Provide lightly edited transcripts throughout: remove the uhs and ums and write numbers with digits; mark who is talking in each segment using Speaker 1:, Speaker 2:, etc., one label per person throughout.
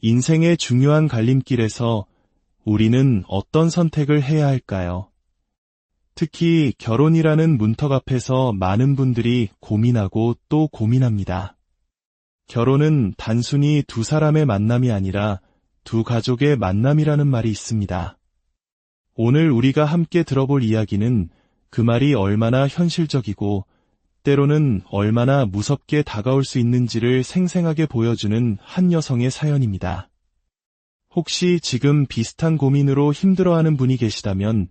Speaker 1: 인생의 중요한 갈림길에서 우리는 어떤 선택을 해야 할까요? 특히 결혼이라는 문턱 앞에서 많은 분들이 고민하고 또 고민합니다. 결혼은 단순히 두 사람의 만남이 아니라 두 가족의 만남이라는 말이 있습니다. 오늘 우리가 함께 들어볼 이야기는 그 말이 얼마나 현실적이고 때로는 얼마나 무섭게 다가올 수 있는지를 생생하게 보여주는 한 여성의 사연입니다. 혹시 지금 비슷한 고민으로 힘들어하는 분이 계시다면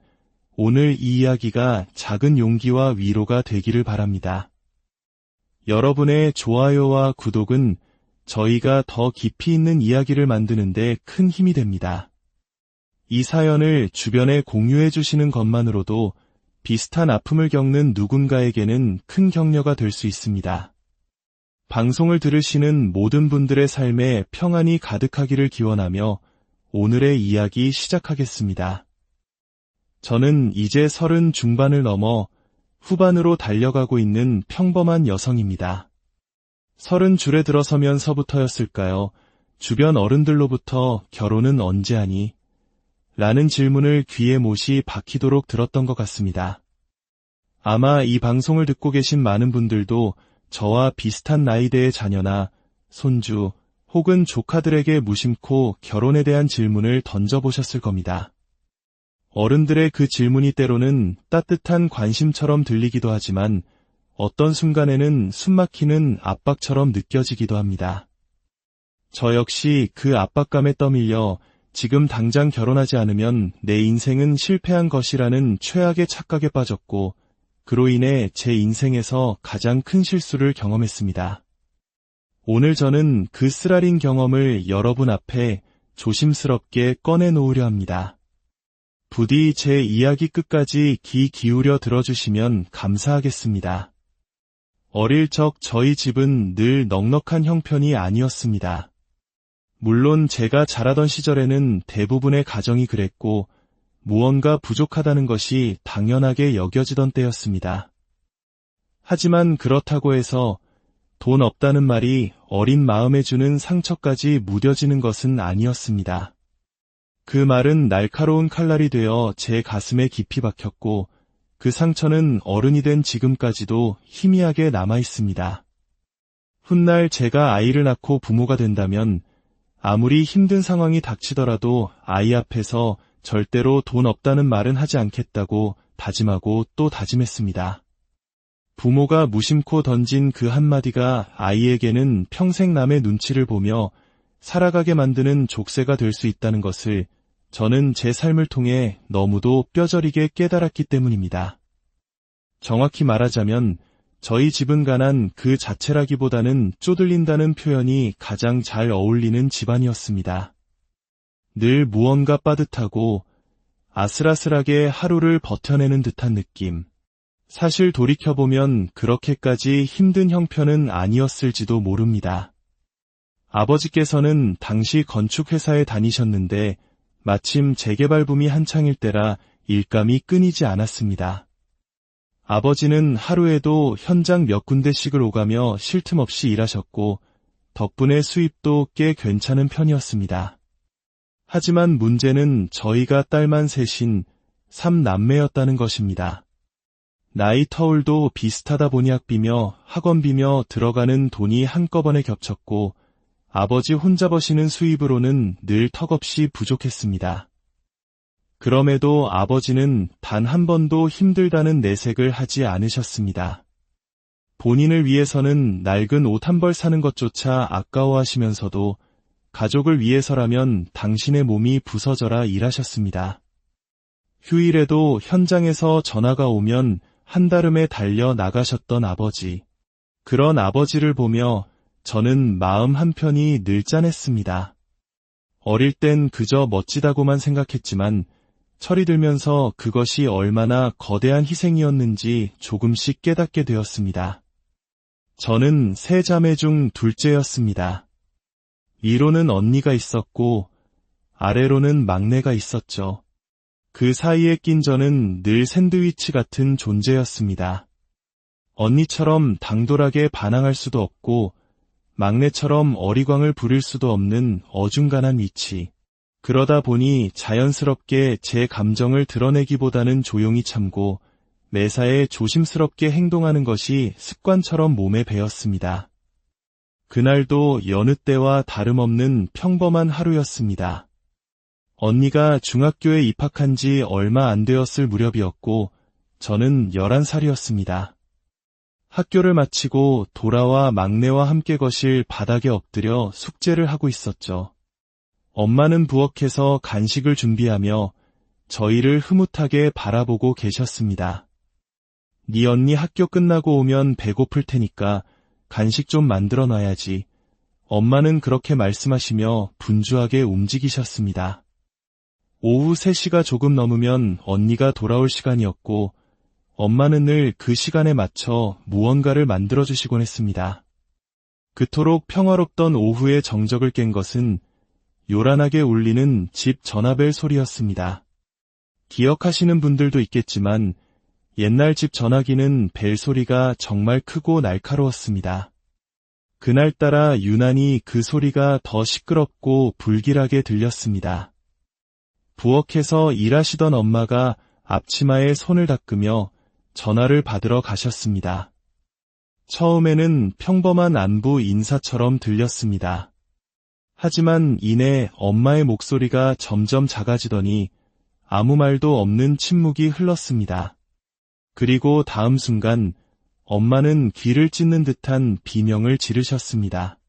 Speaker 1: 오늘 이 이야기가 작은 용기와 위로가 되기를 바랍니다. 여러분의 좋아요와 구독은 저희가 더 깊이 있는 이야기를 만드는데 큰 힘이 됩니다. 이 사연을 주변에 공유해 주시는 것만으로도 비슷한 아픔을 겪는 누군가에게는 큰 격려가 될 수 있습니다. 방송을 들으시는 모든 분들의 삶에 평안이 가득하기를 기원하며 오늘의 이야기 시작하겠습니다. 저는 이제 30 중반을 넘어 후반으로 달려가고 있는 평범한 여성입니다. 30 줄에 들어서면서부터였을까요? 주변 어른들로부터 결혼은 언제 하니? 라는 질문을 귀에 못이 박히도록 들었던 것 같습니다. 아마 이 방송을 듣고 계신 많은 분들도 저와 비슷한 나이대의 자녀나 손주 혹은 조카들에게 무심코 결혼에 대한 질문을 던져보셨을 겁니다. 어른들의 그 질문이 때로는 따뜻한 관심처럼 들리기도 하지만 어떤 순간에는 숨막히는 압박처럼 느껴지기도 합니다. 저 역시 그 압박감에 떠밀려 지금 당장 결혼하지 않으면 내 인생은 실패한 것이라는 최악의 착각에 빠졌고 그로 인해 제 인생에서 가장 큰 실수를 경험했습니다. 오늘 저는 그 쓰라린 경험을 여러분 앞에 조심스럽게 꺼내놓으려 합니다. 부디 제 이야기 끝까지 귀 기울여 들어주시면 감사하겠습니다. 어릴 적 저희 집은 늘 넉넉한 형편이 아니었습니다. 물론 제가 자라던 시절에는 대부분의 가정이 그랬고 무언가 부족하다는 것이 당연하게 여겨지던 때였습니다. 하지만 그렇다고 해서 돈 없다는 말이 어린 마음에 주는 상처까지 무뎌지는 것은 아니었습니다. 그 말은 날카로운 칼날이 되어 제 가슴에 깊이 박혔고 그 상처는 어른이 된 지금까지도 희미하게 남아 있습니다. 훗날 제가 아이를 낳고 부모가 된다면 아무리 힘든 상황이 닥치더라도 아이 앞에서 절대로 돈 없다는 말은 하지 않겠다고 다짐하고 또 다짐했습니다. 부모가 무심코 던진 그 한마디가 아이에게는 평생 남의 눈치를 보며 살아가게 만드는 족쇄가 될 수 있다는 것을 저는 제 삶을 통해 너무도 뼈저리게 깨달았기 때문입니다. 정확히 말하자면 저희 집은 가난 그 자체라기보다는 쪼들린다는 표현이 가장 잘 어울리는 집안이었습니다. 늘 무언가 빠듯하고 아슬아슬하게 하루를 버텨내는 듯한 느낌. 사실 돌이켜보면 그렇게까지 힘든 형편은 아니었을지도 모릅니다. 아버지께서는 당시 건축회사에 다니셨는데 마침 재개발 붐이 한창일 때라 일감이 끊이지 않았습니다. 아버지는 하루에도 현장 몇 군데씩을 오가며 쉴 틈 없이 일하셨고 덕분에 수입도 꽤 괜찮은 편이었습니다. 하지만 문제는 저희가 딸만 셋인 3남매였다는 것입니다. 나이 터울도 비슷하다 보니 학비며 학원비며 들어가는 돈이 한꺼번에 겹쳤고 아버지 혼자 버시는 수입으로는 늘 턱없이 부족했습니다. 그럼에도 아버지는 단 한 번도 힘들다는 내색을 하지 않으셨습니다. 본인을 위해서는 낡은 옷 한 벌 사는 것조차 아까워하시면서도 가족을 위해서라면 당신의 몸이 부서져라 일하셨습니다. 휴일에도 현장에서 전화가 오면 한달음에 달려 나가셨던 아버지. 그런 아버지를 보며 저는 마음 한편이 늘 짠했습니다. 어릴 땐 그저 멋지다고만 생각했지만 철이 들면서 그것이 얼마나 거대한 희생이었는지 조금씩 깨닫게 되었습니다. 저는 세 자매 중 둘째였습니다. 위로는 언니가 있었고 아래로는 막내가 있었죠. 그 사이에 낀 저는 늘 샌드위치 같은 존재였습니다. 언니처럼 당돌하게 반항할 수도 없고 막내처럼 어리광을 부릴 수도 없는 어중간한 위치. 그러다 보니 자연스럽게 제 감정을 드러내기보다는 조용히 참고 매사에 조심스럽게 행동하는 것이 습관처럼 몸에 배었습니다. 그날도 여느 때와 다름없는 평범한 하루였습니다. 언니가 중학교에 입학한 지 얼마 안 되었을 무렵이었고 저는 11살이었습니다. 학교를 마치고 돌아와 막내와 함께 거실 바닥에 엎드려 숙제를 하고 있었죠. 엄마는 부엌에서 간식을 준비하며 저희를 흐뭇하게 바라보고 계셨습니다. 네 언니 학교 끝나고 오면 배고플 테니까 간식 좀 만들어 놔야지. 엄마는 그렇게 말씀하시며 분주하게 움직이셨습니다. 오후 3시가 조금 넘으면 언니가 돌아올 시간이었고 엄마는 늘 그 시간에 맞춰 무언가를 만들어주시곤 했습니다. 그토록 평화롭던 오후의 정적을 깬 것은 요란하게 울리는 집 전화벨 소리였습니다. 기억하시는 분들도 있겠지만 옛날 집 전화기는 벨 소리가 정말 크고 날카로웠습니다. 그날따라 유난히 그 소리가 더 시끄럽고 불길하게 들렸습니다. 부엌에서 일하시던 엄마가 앞치마에 손을 닦으며 전화를 받으러 가셨습니다. 처음에는 평범한 안부 인사처럼 들렸습니다. 하지만 이내 엄마의 목소리가 점점 작아지더니 아무 말도 없는 침묵이 흘렀습니다. 그리고 다음 순간 엄마는 귀를 찢는 듯한 비명을 지르셨습니다.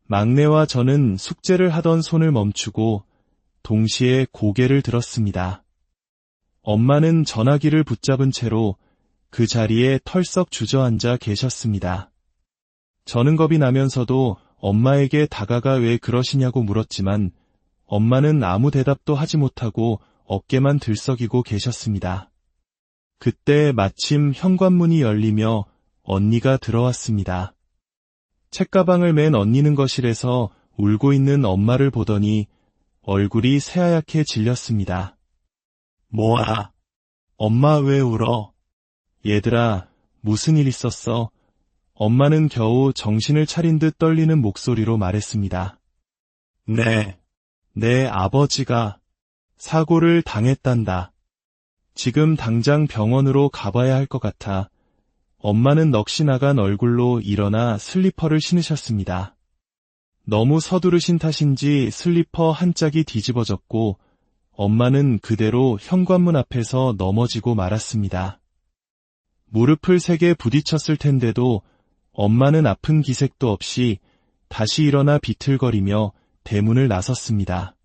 Speaker 1: 막내와 저는 숙제를 하던 손을 멈추고 동시에 고개를 들었습니다. 엄마는 전화기를 붙잡은 채로 그 자리에 털썩 주저앉아 계셨습니다. 저는 겁이 나면서도 엄마에게 다가가 왜 그러시냐고 물었지만 엄마는 아무 대답도 하지 못하고 어깨만 들썩이고 계셨습니다. 그때 마침 현관문이 열리며 언니가 들어왔습니다. 책가방을 맨 언니는 거실에서 울고 있는 엄마를 보더니 얼굴이 새하얗게 질렸습니다. 뭐야? 엄마 왜 울어? 얘들아, 무슨 일 있었어? 엄마는 겨우 정신을 차린 듯 떨리는 목소리로 말했습니다. 내 아버지가 사고를 당했단다. 지금 당장 병원으로 가봐야 할 것 같아. 엄마는 넋이 나간 얼굴로 일어나 슬리퍼를 신으셨습니다. 너무 서두르신 탓인지 슬리퍼 한 짝이 뒤집어졌고 엄마는 그대로 현관문 앞에서 넘어지고 말았습니다. 무릎을 세게 부딪혔을 텐데도 엄마는 아픈 기색도 없이 다시 일어나 비틀거리며 대문을 나섰습니다.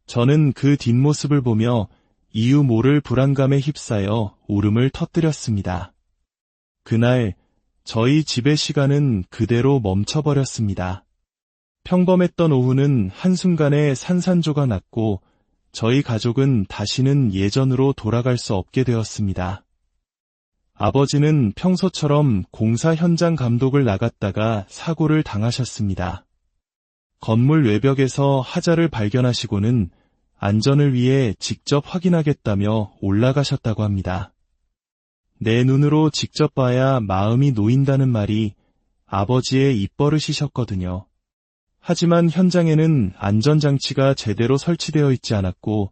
Speaker 1: 저는 그 뒷모습을 보며 이유 모를 불안감에 휩싸여 울음을 터뜨렸습니다. 그날 저희 집의 시간은 그대로 멈춰버렸습니다. 평범했던 오후는 한순간에 산산조각 났고 저희 가족은 다시는 예전으로 돌아갈 수 없게 되었습니다. 아버지는 평소처럼 공사 현장 감독을 나갔다가 사고를 당하셨습니다. 건물 외벽에서 하자를 발견하시고는 안전을 위해 직접 확인하겠다며 올라가셨다고 합니다. 내 눈으로 직접 봐야 마음이 놓인다는 말이 아버지의 입버릇이셨거든요. 하지만 현장에는 안전장치가 제대로 설치되어 있지 않았고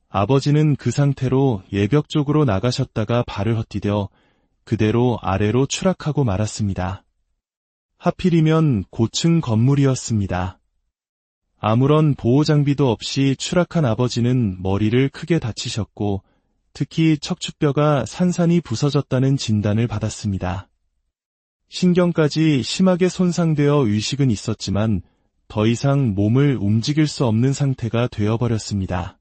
Speaker 1: 아버지는 그 상태로 예벽 쪽으로 나가셨다가 발을 헛디뎌 그대로 아래로 추락하고 말았습니다. 하필이면 고층 건물이었습니다. 아무런 보호장비도 없이 추락한 아버지는 머리를 크게 다치셨고 특히 척추뼈가 산산이 부서졌다는 진단을 받았습니다. 신경까지 심하게 손상되어 의식은 있었지만 더 이상 몸을 움직일 수 없는 상태가 되어버렸습니다.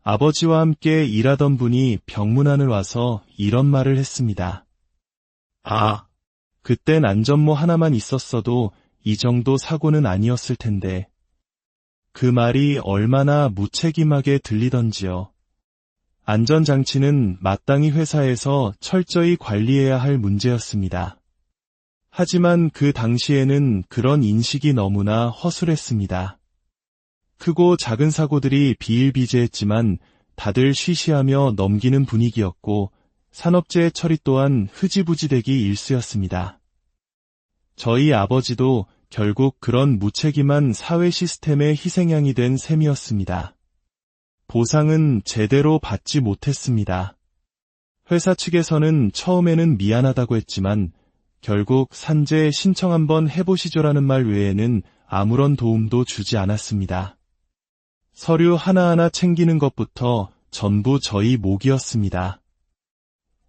Speaker 1: 아버지와 함께 일하던 분이 병문안을 와서 이런 말을 했습니다. 그땐 안전모 하나만 있었어도 이 정도 사고는 아니었을 텐데. 그 말이 얼마나 무책임하게 들리던지요. 안전장치는 마땅히 회사에서 철저히 관리해야 할 문제였습니다. 하지만 그 당시에는 그런 인식이 너무나 허술했습니다. 크고 작은 사고들이 비일비재했지만 다들 쉬쉬하며 넘기는 분위기였고 산업재해 처리 또한 흐지부지되기 일쑤였습니다. 저희 아버지도 결국 그런 무책임한 사회 시스템의 희생양이 된 셈이었습니다. 보상은 제대로 받지 못했습니다. 회사 측에서는 처음에는 미안하다고 했지만 결국 산재 신청 한번 해보시죠라는 말 외에는 아무런 도움도 주지 않았습니다. 서류 하나하나 챙기는 것부터 전부 저희 몫이었습니다.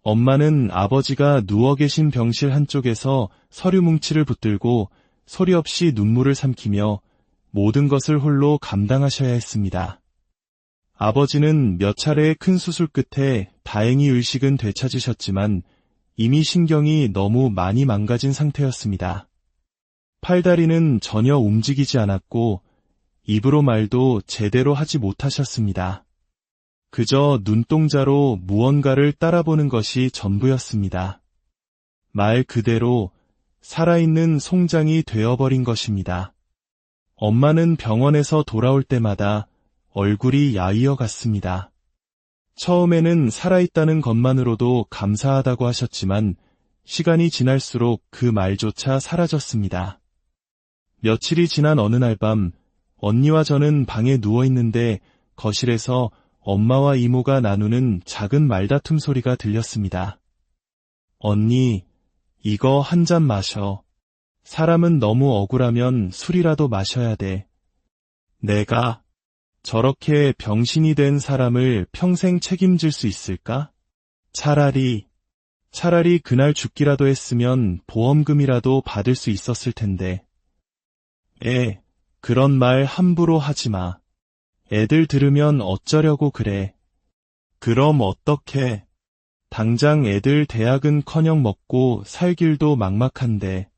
Speaker 1: 엄마는 아버지가 누워 계신 병실 한쪽에서 서류 뭉치를 붙들고 소리 없이 눈물을 삼키며 모든 것을 홀로 감당하셔야 했습니다. 아버지는 몇 차례의 큰 수술 끝에 다행히 의식은 되찾으셨지만 이미 신경이 너무 많이 망가진 상태였습니다. 팔다리는 전혀 움직이지 않았고 입으로 말도 제대로 하지 못하셨습니다. 그저 눈동자로 무언가를 따라보는 것이 전부였습니다. 말 그대로 살아있는 송장이 되어버린 것입니다. 엄마는 병원에서 돌아올 때마다 얼굴이 야위어 갔습니다. 처음에는 살아있다는 것만으로도 감사하다고 하셨지만 시간이 지날수록 그 말조차 사라졌습니다. 며칠이 지난 어느 날 밤 언니와 저는 방에 누워있는데 거실에서 엄마와 이모가 나누는 작은 말다툼 소리가 들렸습니다. 언니, 이거 한 잔 마셔. 사람은 너무 억울하면 술이라도 마셔야 돼. 내가 저렇게 병신이 된 사람을 평생 책임질 수 있을까? 차라리 그날 죽기라도 했으면 보험금이라도 받을 수 있었을 텐데. 그런 말 함부로 하지 마. 애들 들으면 어쩌려고 그래. 그럼 어떡해. 당장 애들 대학은커녕 먹고 살 길도 막막한데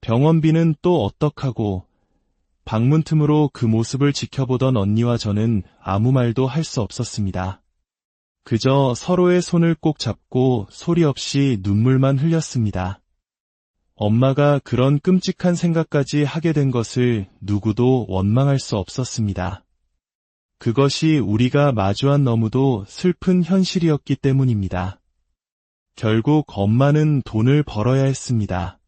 Speaker 1: 병원비는 또 어떡하고. 방문 틈으로 그 모습을 지켜보던 언니와 저는 아무 말도 할 수 없었습니다. 그저 서로의 손을 꼭 잡고 소리 없이 눈물만 흘렸습니다. 엄마가 그런 끔찍한 생각까지 하게 된 것을 누구도 원망할 수 없었습니다. 그것이 우리가 마주한 너무도 슬픈 현실이었기 때문입니다. 결국 엄마는 돈을 벌어야 했습니다.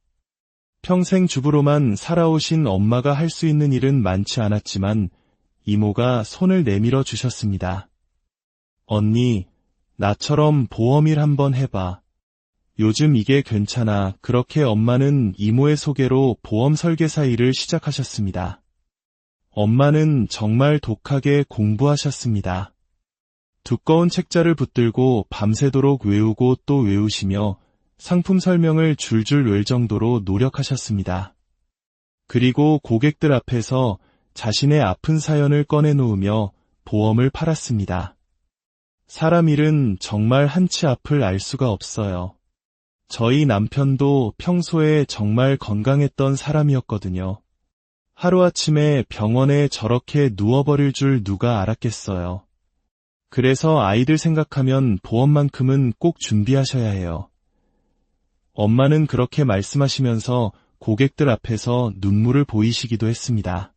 Speaker 1: 평생 주부로만 살아오신 엄마가 할 수 있는 일은 많지 않았지만 이모가 손을 내밀어 주셨습니다. 언니, 나처럼 보험일 한번 해봐. 요즘 이게 괜찮아. 그렇게 엄마는 이모의 소개로 보험 설계사 일을 시작하셨습니다. 엄마는 정말 독하게 공부하셨습니다. 두꺼운 책자를 붙들고 밤새도록 외우고 또 외우시며 상품 설명을 줄줄 외울 정도로 노력하셨습니다. 그리고 고객들 앞에서 자신의 아픈 사연을 꺼내놓으며 보험을 팔았습니다. 사람 일은 정말 한치 앞을 알 수가 없어요. 저희 남편도 평소에 정말 건강했던 사람이었거든요. 하루아침에 병원에 저렇게 누워버릴 줄 누가 알았겠어요. 그래서 아이들 생각하면 보험만큼은 꼭 준비하셔야 해요. 엄마는 그렇게 말씀하시면서 고객들 앞에서 눈물을 보이시기도 했습니다.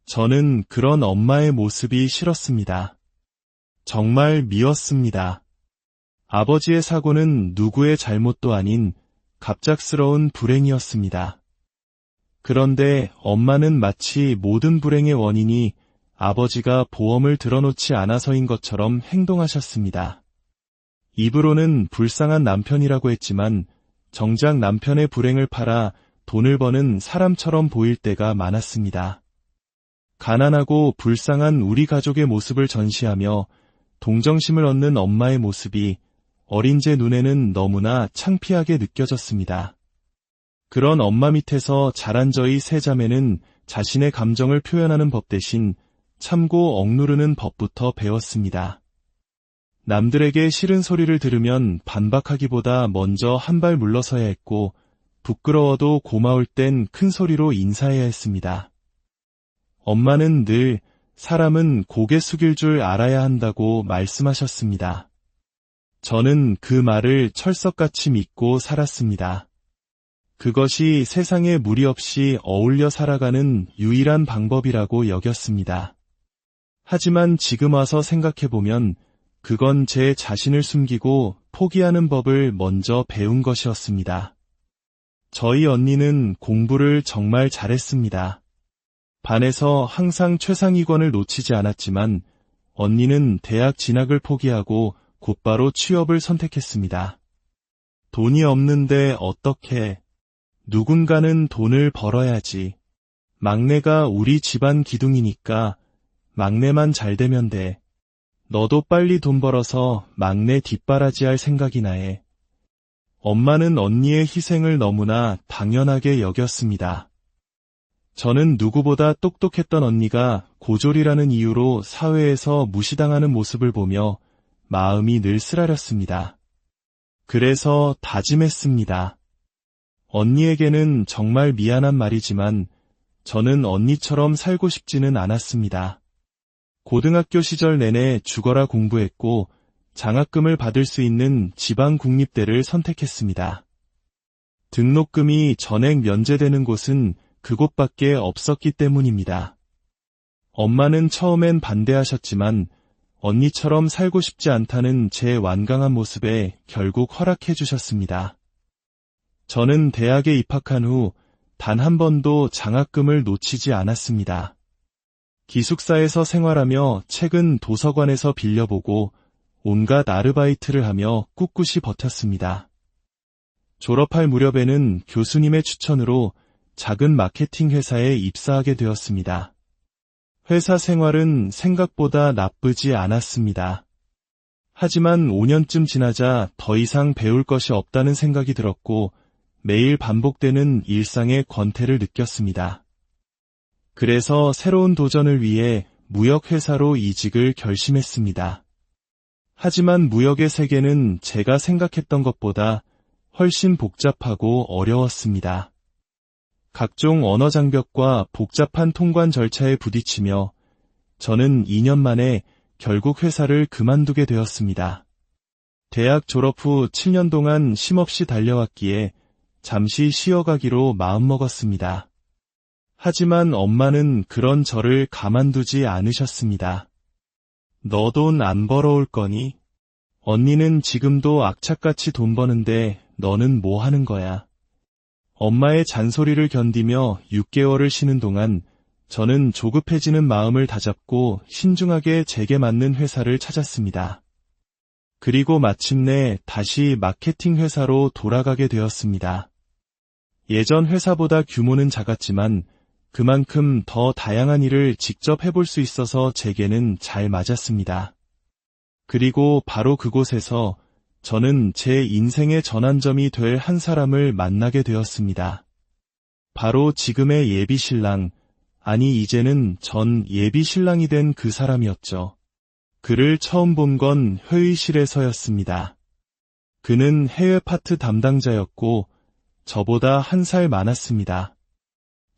Speaker 1: 저는 그런 엄마의 모습이 싫었습니다. 정말 미웠습니다. 아버지의 사고는 누구의 잘못도 아닌 갑작스러운 불행이었습니다. 그런데 엄마는 마치 모든 불행의 원인이 아버지가 보험을 들어놓지 않아서인 것처럼 행동하셨습니다. 입으로는 불쌍한 남편이라고 했지만 정작 남편의 불행을 팔아 돈을 버는 사람처럼 보일 때가 많았습니다. 가난하고 불쌍한 우리 가족의 모습을 전시하며 동정심을 얻는 엄마의 모습이 어린 제 눈에는 너무나 창피하게 느껴졌습니다. 그런 엄마 밑에서 자란 저희 세 자매는 자신의 감정을 표현하는 법 대신 참고 억누르는 법부터 배웠습니다. 남들에게 싫은 소리를 들으면 반박하기보다 먼저 한 발 물러서야 했고 부끄러워도 고마울 땐 큰 소리로 인사해야 했습니다. 엄마는 늘 사람은 고개 숙일 줄 알아야 한다고 말씀하셨습니다. 저는 그 말을 철석같이 믿고 살았습니다. 그것이 세상에 무리 없이 어울려 살아가는 유일한 방법이라고 여겼습니다. 하지만 지금 와서 생각해보면 그건 제 자신을 숨기고 포기하는 법을 먼저 배운 것이었습니다. 저희 언니는 공부를 정말 잘했습니다. 반에서 항상 최상위권을 놓치지 않았지만 언니는 대학 진학을 포기하고 곧바로 취업을 선택했습니다. 돈이 없는데 어떻게? 누군가는 돈을 벌어야지. 막내가 우리 집안 기둥이니까 막내만 잘 되면 돼. 너도 빨리 돈 벌어서 막내 뒷바라지할 생각이나 해. 엄마는 언니의 희생을 너무나 당연하게 여겼습니다. 저는 누구보다 똑똑했던 언니가 고졸이라는 이유로 사회에서 무시당하는 모습을 보며 마음이 늘 쓰라렸습니다. 그래서 다짐했습니다. 언니에게는 정말 미안한 말이지만 저는 언니처럼 살고 싶지는 않았습니다. 고등학교 시절 내내 죽어라 공부했고 장학금을 받을 수 있는 지방 국립대를 선택했습니다. 등록금이 전액 면제되는 곳은 그곳밖에 없었기 때문입니다. 엄마는 처음엔 반대하셨지만 언니처럼 살고 싶지 않다는 제 완강한 모습에 결국 허락해 주셨습니다. 저는 대학에 입학한 후 단 한 번도 장학금을 놓치지 않았습니다. 기숙사에서 생활하며 책은 도서관에서 빌려보고 온갖 아르바이트를 하며 꿋꿋이 버텼습니다. 졸업할 무렵에는 교수님의 추천으로 작은 마케팅 회사에 입사하게 되었습니다. 회사 생활은 생각보다 나쁘지 않았습니다. 하지만 5년쯤 지나자 더 이상 배울 것이 없다는 생각이 들었고 매일 반복되는 일상의 권태를 느꼈습니다. 그래서 새로운 도전을 위해 무역회사로 이직을 결심했습니다. 하지만 무역의 세계는 제가 생각했던 것보다 훨씬 복잡하고 어려웠습니다. 각종 언어 장벽과 복잡한 통관 절차에 부딪히며 저는 2년 만에 결국 회사를 그만두게 되었습니다. 대학 졸업 후 7년 동안 쉼없이 달려왔기에 잠시 쉬어가기로 마음먹었습니다. 하지만 엄마는 그런 저를 가만두지 않으셨습니다. 너 돈 안 벌어올 거니? 언니는 지금도 악착같이 돈 버는데 너는 뭐 하는 거야? 엄마의 잔소리를 견디며 6개월을 쉬는 동안 저는 조급해지는 마음을 다잡고 신중하게 제게 맞는 회사를 찾았습니다. 그리고 마침내 다시 마케팅 회사로 돌아가게 되었습니다. 예전 회사보다 규모는 작았지만 그만큼 더 다양한 일을 직접 해볼 수 있어서 제게는 잘 맞았습니다. 그리고 바로 그곳에서 저는 제 인생의 전환점이 될 한 사람을 만나게 되었습니다. 바로 지금의 예비신랑, 아니 이제는 전 예비신랑이 된 그 사람이었죠. 그를 처음 본 건 회의실에서였습니다. 그는 해외 파트 담당자였고 저보다 1살 많았습니다.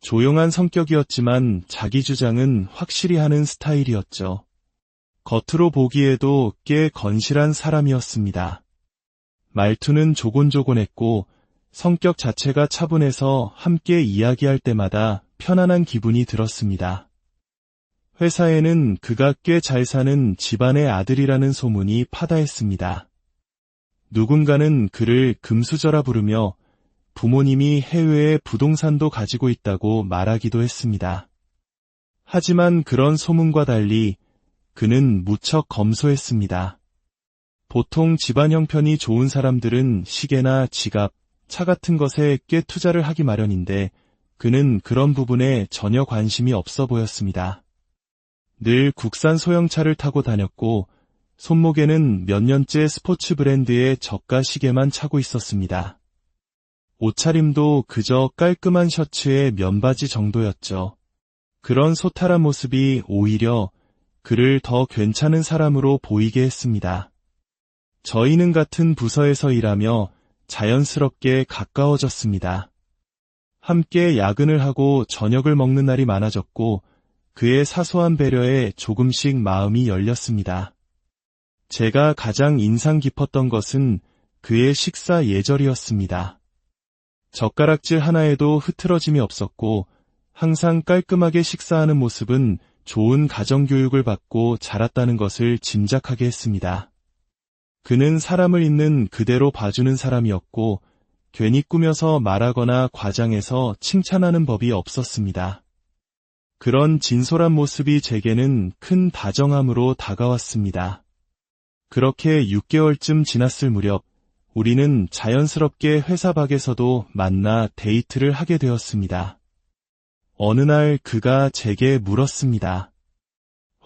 Speaker 1: 조용한 성격이었지만 자기 주장은 확실히 하는 스타일이었죠. 겉으로 보기에도 꽤 건실한 사람이었습니다. 말투는 조곤조곤했고 성격 자체가 차분해서 함께 이야기할 때마다 편안한 기분이 들었습니다. 회사에는 그가 꽤 잘 사는 집안의 아들이라는 소문이 파다했습니다. 누군가는 그를 금수저라 부르며 부모님이 해외에 부동산도 가지고 있다고 말하기도 했습니다. 하지만 그런 소문과 달리 그는 무척 검소했습니다. 보통 집안 형편이 좋은 사람들은 시계나 지갑, 차 같은 것에 꽤 투자를 하기 마련인데 그는 그런 부분에 전혀 관심이 없어 보였습니다. 늘 국산 소형차를 타고 다녔고 손목에는 몇 년째 스포츠 브랜드의 저가 시계만 차고 있었습니다. 옷차림도 그저 깔끔한 셔츠에 면바지 정도였죠. 그런 소탈한 모습이 오히려 그를 더 괜찮은 사람으로 보이게 했습니다. 저희는 같은 부서에서 일하며 자연스럽게 가까워졌습니다. 함께 야근을 하고 저녁을 먹는 날이 많아졌고 그의 사소한 배려에 조금씩 마음이 열렸습니다. 제가 가장 인상 깊었던 것은 그의 식사 예절이었습니다. 젓가락질 하나에도 흐트러짐이 없었고 항상 깔끔하게 식사하는 모습은 좋은 가정교육을 받고 자랐다는 것을 짐작하게 했습니다. 그는 사람을 있는 그대로 봐주는 사람이었고 괜히 꾸며서 말하거나 과장해서 칭찬하는 법이 없었습니다. 그런 진솔한 모습이 제게는 큰 다정함으로 다가왔습니다. 그렇게 6개월쯤 지났을 무렵 우리는 자연스럽게 회사 밖에서도 만나 데이트를 하게 되었습니다. 어느 날 그가 제게 물었습니다.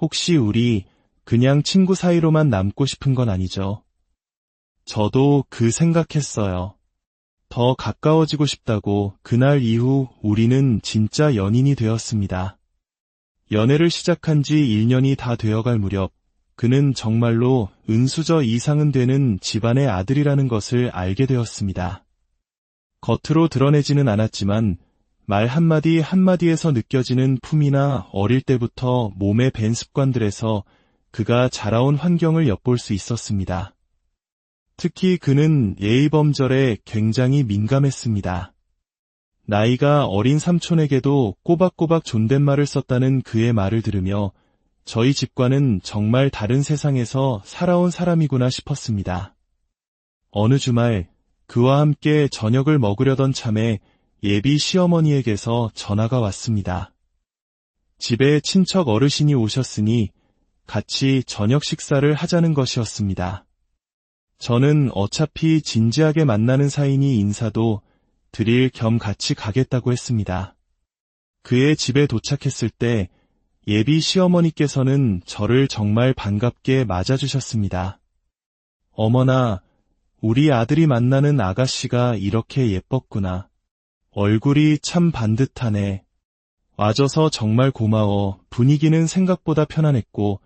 Speaker 1: 혹시 우리 그냥 친구 사이로만 남고 싶은 건 아니죠? 저도 그 생각했어요. 더 가까워지고 싶다고. 그날 이후 우리는 진짜 연인이 되었습니다. 연애를 시작한 지 1년이 다 되어갈 무렵 그는 정말로 은수저 이상은 되는 집안의 아들이라는 것을 알게 되었습니다. 겉으로 드러내지는 않았지만 말 한마디 한마디에서 느껴지는 품이나 어릴 때부터 몸에 밴 습관들에서 그가 자라온 환경을 엿볼 수 있었습니다. 특히 그는 예의범절에 굉장히 민감했습니다. 나이가 어린 삼촌에게도 꼬박꼬박 존댓말을 썼다는 그의 말을 들으며 저희 집과는 정말 다른 세상에서 살아온 사람이구나 싶었습니다. 어느 주말 그와 함께 저녁을 먹으려던 참에 예비 시어머니에게서 전화가 왔습니다. 집에 친척 어르신이 오셨으니 같이 저녁 식사를 하자는 것이었습니다. 저는 어차피 진지하게 만나는 사이니 인사도 드릴 겸 같이 가겠다고 했습니다. 그의 집에 도착했을 때 예비 시어머니께서는 저를 정말 반갑게 맞아주셨습니다. 어머나, 우리 아들이 만나는 아가씨가 이렇게 예뻤구나. 얼굴이 참 반듯하네. 와줘서 정말 고마워. 분위기는 생각보다 편안했고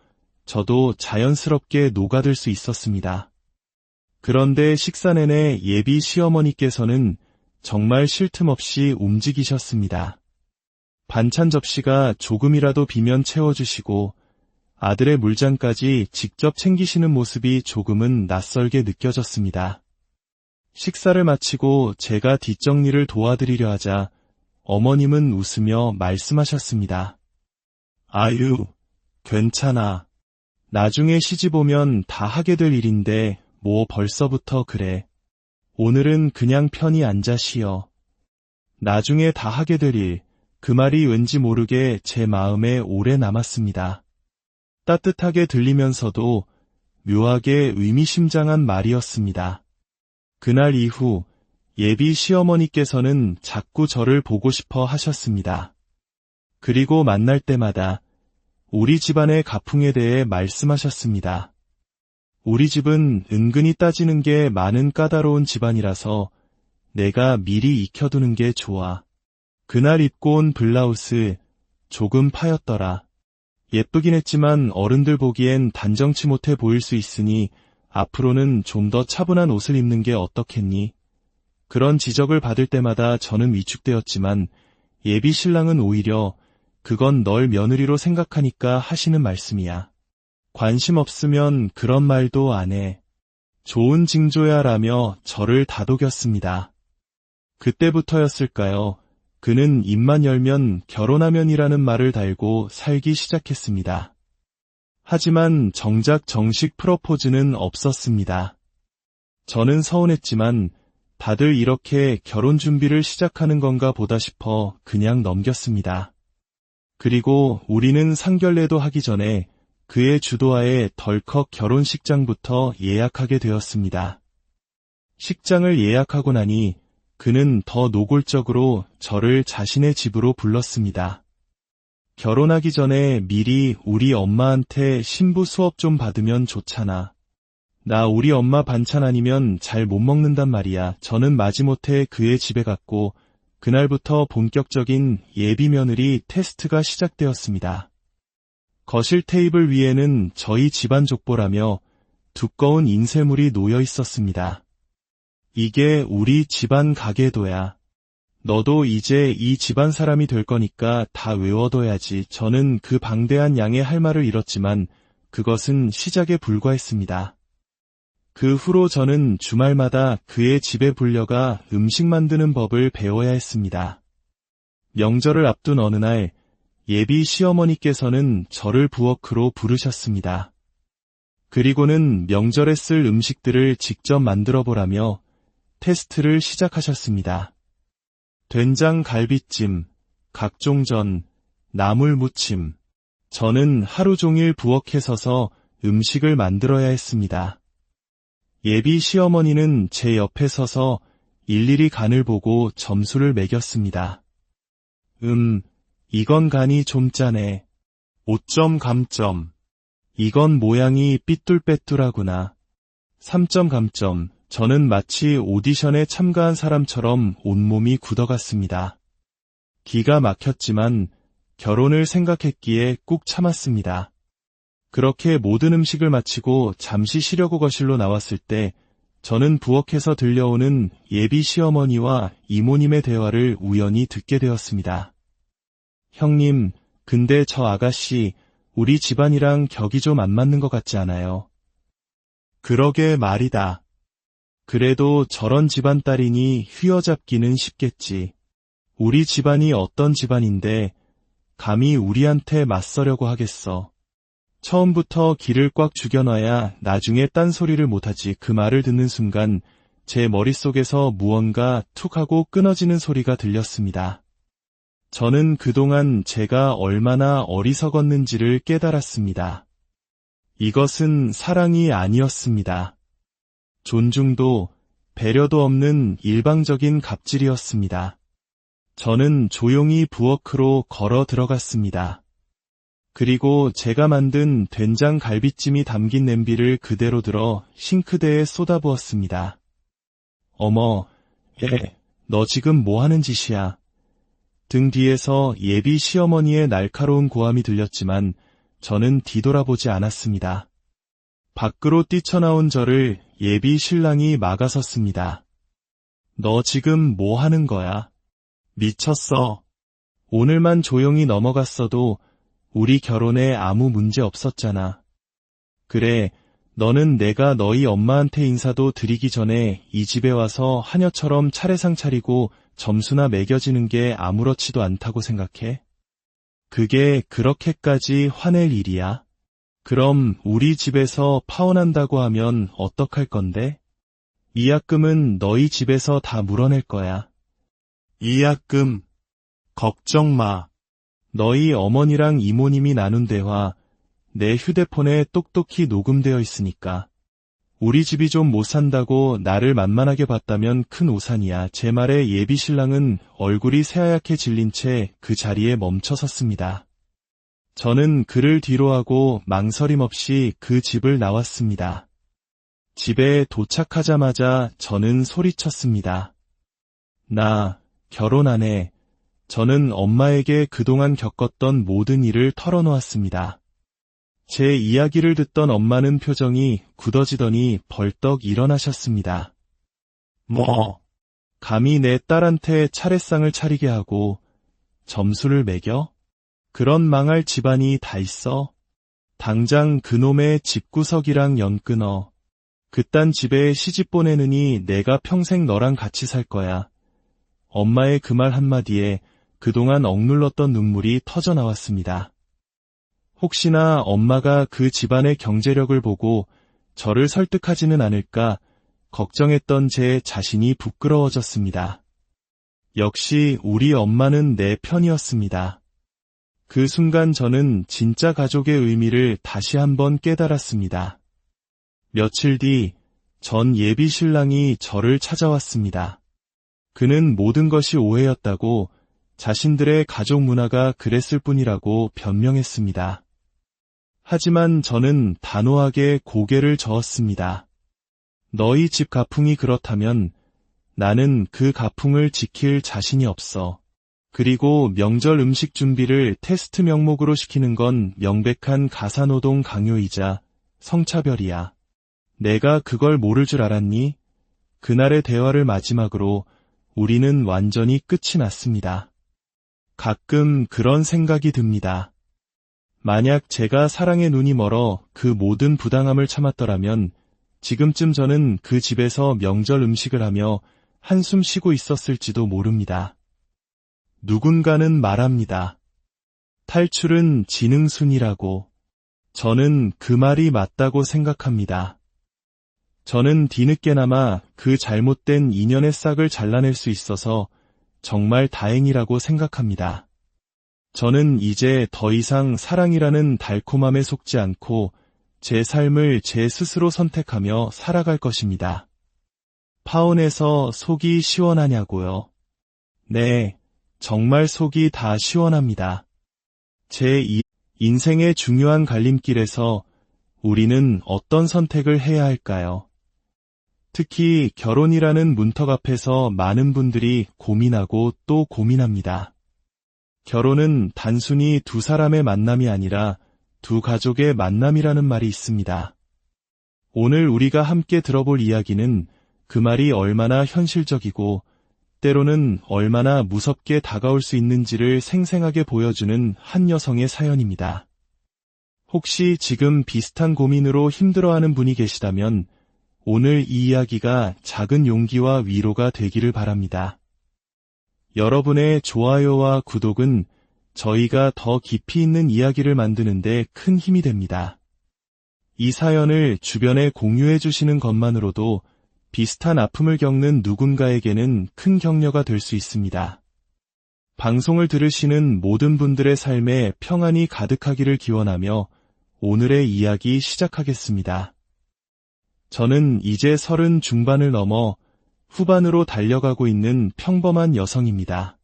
Speaker 1: 저도 자연스럽게 녹아들 수 있었습니다. 그런데 식사 내내 예비 시어머니께서는 정말 쉴 틈 없이 움직이셨습니다. 반찬 접시가 조금이라도 비면 채워주시고 아들의 물잔까지 직접 챙기시는 모습이 조금은 낯설게 느껴졌습니다. 식사를 마치고 제가 뒷정리를 도와드리려 하자 어머님은 웃으며 말씀하셨습니다. 아유, 괜찮아. 나중에 시집 오면 다 하게 될 일인데 뭐 벌써부터 그래. 오늘은 그냥 편히 앉아 쉬어. 나중에 다 하게 될 일, 그 말이 왠지 모르게 제 마음에 오래 남았습니다. 따뜻하게 들리면서도 묘하게 의미심장한 말이었습니다. 그날 이후 예비 시어머니께서는 자꾸 저를 보고 싶어 하셨습니다. 그리고 만날 때마다 우리 집안의 가풍에 대해 말씀하셨습니다. 우리 집은 은근히 따지는 게 많은 까다로운 집안이라서 내가 미리 익혀두는 게 좋아. 그날 입고 온 블라우스 조금 파였더라. 예쁘긴 했지만 어른들 보기엔 단정치 못해 보일 수 있으니 앞으로는 좀 더 차분한 옷을 입는 게 어떻겠니? 그런 지적을 받을 때마다 저는 위축되었지만 예비 신랑은 오히려 그건 널 며느리로 생각하니까 하시는 말씀이야. 관심 없으면 그런 말도 안 해. 좋은 징조야 라며 저를 다독였습니다. 그때부터였을까요? 그는 입만 열면 결혼하면이라는 말을 달고 살기 시작했습니다. 하지만 정작 정식 프로포즈는 없었습니다. 저는 서운했지만 다들 이렇게 결혼 준비를 시작하는 건가 보다 싶어 그냥 넘겼습니다. 그리고 우리는 상견례도 하기 전에 그의 주도하에 덜컥 결혼식장부터 예약하게 되었습니다. 식장을 예약하고 나니 그는 더 노골적으로 저를 자신의 집으로 불렀습니다. 결혼하기 전에 미리 우리 엄마한테 신부 수업 좀 받으면 좋잖아. 나 우리 엄마 반찬 아니면 잘 못 먹는단 말이야. 저는 마지못해 그의 집에 갔고 그날부터 본격적인 예비 며느리 테스트가 시작되었습니다. 거실 테이블 위에는 저희 집안 족보라며 두꺼운 인쇄물이 놓여 있었습니다. 이게 우리 집안 가계도야. 너도 이제 이 집안 사람이 될 거니까 다 외워둬야지. 저는 그 방대한 양의 할 말을 잃었지만 그것은 시작에 불과했습니다. 그 후로 저는 주말마다 그의 집에 불려가 음식 만드는 법을 배워야 했습니다. 명절을 앞둔 어느 날 예비 시어머니께서는 저를 부엌으로 부르셨습니다. 그리고는 명절에 쓸 음식들을 직접 만들어 보라며 테스트를 시작하셨습니다. 된장 갈비찜, 각종 전, 나물 무침. 저는 하루 종일 부엌에 서서 음식을 만들어야 했습니다. 예비 시어머니는 제 옆에 서서 일일이 간을 보고 점수를 매겼습니다. 이건 간이 좀 짜네. 5점 감점. 이건 모양이 삐뚤빼뚤하구나. 3점 감점. 저는 마치 오디션에 참가한 사람처럼 온몸이 굳어갔습니다. 기가 막혔지만 결혼을 생각했기에 꾹 참았습니다. 그렇게 모든 음식을 마치고 잠시 쉬려고 거실로 나왔을 때 저는 부엌에서 들려오는 예비 시어머니와 이모님의 대화를 우연히 듣게 되었습니다. 형님, 근데 저 아가씨 우리 집안이랑 격이 좀 안 맞는 것 같지 않아요? 그러게 말이다. 그래도 저런 집안 딸이니 휘어잡기는 쉽겠지. 우리 집안이 어떤 집안인데 감히 우리한테 맞서려고 하겠어. 처음부터 기를 꽉 죽여놔야 나중에 딴소리를 못하지. 그 말을 듣는 순간 제 머릿속에서 무언가 툭 하고 끊어지는 소리가 들렸습니다. 저는 그동안 제가 얼마나 어리석었는지를 깨달았습니다. 이것은 사랑이 아니었습니다. 존중도 배려도 없는 일방적인 갑질이었습니다. 저는 조용히 부엌으로 걸어 들어갔습니다. 그리고 제가 만든 된장 갈비찜이 담긴 냄비를 그대로 들어 싱크대에 쏟아부었습니다. 어머, 너 지금 뭐 하는 짓이야? 등 뒤에서 예비 시어머니의 날카로운 고함이 들렸지만 저는 뒤돌아보지 않았습니다. 밖으로 뛰쳐나온 저를 예비 신랑이 막아섰습니다. 너 지금 뭐 하는 거야? 미쳤어. 오늘만 조용히 넘어갔어도 우리 결혼에 아무 문제 없었잖아. 그래, 너는 내가 너희 엄마한테 인사도 드리기 전에 이 집에 와서 하녀처럼 차례상 차리고 점수나 매겨지는 게 아무렇지도 않다고 생각해? 그게 그렇게까지 화낼 일이야? 그럼 우리 집에서 파혼한다고 하면 어떡할 건데? 이약금은 너희 집에서 다 물어낼 거야. 이약금, 걱정 마. 너희 어머니랑 이모님이 나눈 대화 내 휴대폰에 똑똑히 녹음되어 있으니까. 우리 집이 좀 못 산다고 나를 만만하게 봤다면 큰 오산이야. 제 말에 예비 신랑은 얼굴이 새하얗게 질린 채 그 자리에 멈춰 섰습니다. 저는 그를 뒤로하고 망설임 없이 그 집을 나왔습니다. 집에 도착하자마자 저는 소리쳤습니다. 나 결혼 안 해. 저는 엄마에게 그동안 겪었던 모든 일을 털어놓았습니다. 제 이야기를 듣던 엄마는 표정이 굳어지더니 벌떡 일어나셨습니다. 뭐? 감히 내 딸한테 차례상을 차리게 하고 점수를 매겨? 그런 망할 집안이 다 있어? 당장 그놈의 집구석이랑 연 끊어. 그딴 집에 시집 보내느니 내가 평생 너랑 같이 살 거야. 엄마의 그 말 한마디에 그동안 억눌렀던 눈물이 터져 나왔습니다. 혹시나 엄마가 그 집안의 경제력을 보고 저를 설득하지는 않을까 걱정했던 제 자신이 부끄러워졌습니다. 역시 우리 엄마는 내 편이었습니다. 그 순간 저는 진짜 가족의 의미를 다시 한번 깨달았습니다. 며칠 뒤 전 예비 신랑이 저를 찾아왔습니다. 그는 모든 것이 오해였다고 자신들의 가족 문화가 그랬을 뿐이라고 변명했습니다. 하지만 저는 단호하게 고개를 저었습니다. 너희 집 가풍이 그렇다면 나는 그 가풍을 지킬 자신이 없어. 그리고 명절 음식 준비를 테스트 명목으로 시키는 건 명백한 가사노동 강요이자 성차별이야. 내가 그걸 모를 줄 알았니? 그날의 대화를 마지막으로 우리는 완전히 끝이 났습니다. 가끔 그런 생각이 듭니다. 만약 제가 사랑에 눈이 멀어 그 모든 부당함을 참았더라면 지금쯤 저는 그 집에서 명절 음식을 하며 한숨 쉬고 있었을지도 모릅니다. 누군가는 말합니다. 탈출은 지능순이라고. 저는 그 말이 맞다고 생각합니다. 저는 뒤늦게나마 그 잘못된 인연의 싹을 잘라낼 수 있어서 정말 다행이라고 생각합니다. 저는 이제 더 이상 사랑이라는 달콤함에 속지 않고 제 삶을 제 스스로 선택하며 살아갈 것입니다. 파혼해서 속이 시원하냐고요? 네, 정말 속이 다 시원합니다. 제 인생의 중요한 갈림길에서 우리는 어떤 선택을 해야 할까요? 특히 결혼이라는 문턱 앞에서 많은 분들이 고민하고 또 고민합니다. 결혼은 단순히 두 사람의 만남이 아니라 두 가족의 만남이라는 말이 있습니다. 오늘 우리가 함께 들어볼 이야기는 그 말이 얼마나 현실적이고 때로는 얼마나 무섭게 다가올 수 있는지를 생생하게 보여주는 한 여성의 사연입니다. 혹시 지금 비슷한 고민으로 힘들어하는 분이 계시다면 오늘 이 이야기가 작은 용기와 위로가 되기를 바랍니다. 여러분의 좋아요와 구독은 저희가 더 깊이 있는 이야기를 만드는데 큰 힘이 됩니다. 이 사연을 주변에 공유해 주시는 것만으로도 비슷한 아픔을 겪는 누군가에게는 큰 격려가 될 수 있습니다. 방송을 들으시는 모든 분들의 삶에 평안이 가득하기를 기원하며 오늘의 이야기 시작하겠습니다. 저는 이제 30 중반을 넘어 후반으로 달려가고 있는 평범한 여성입니다.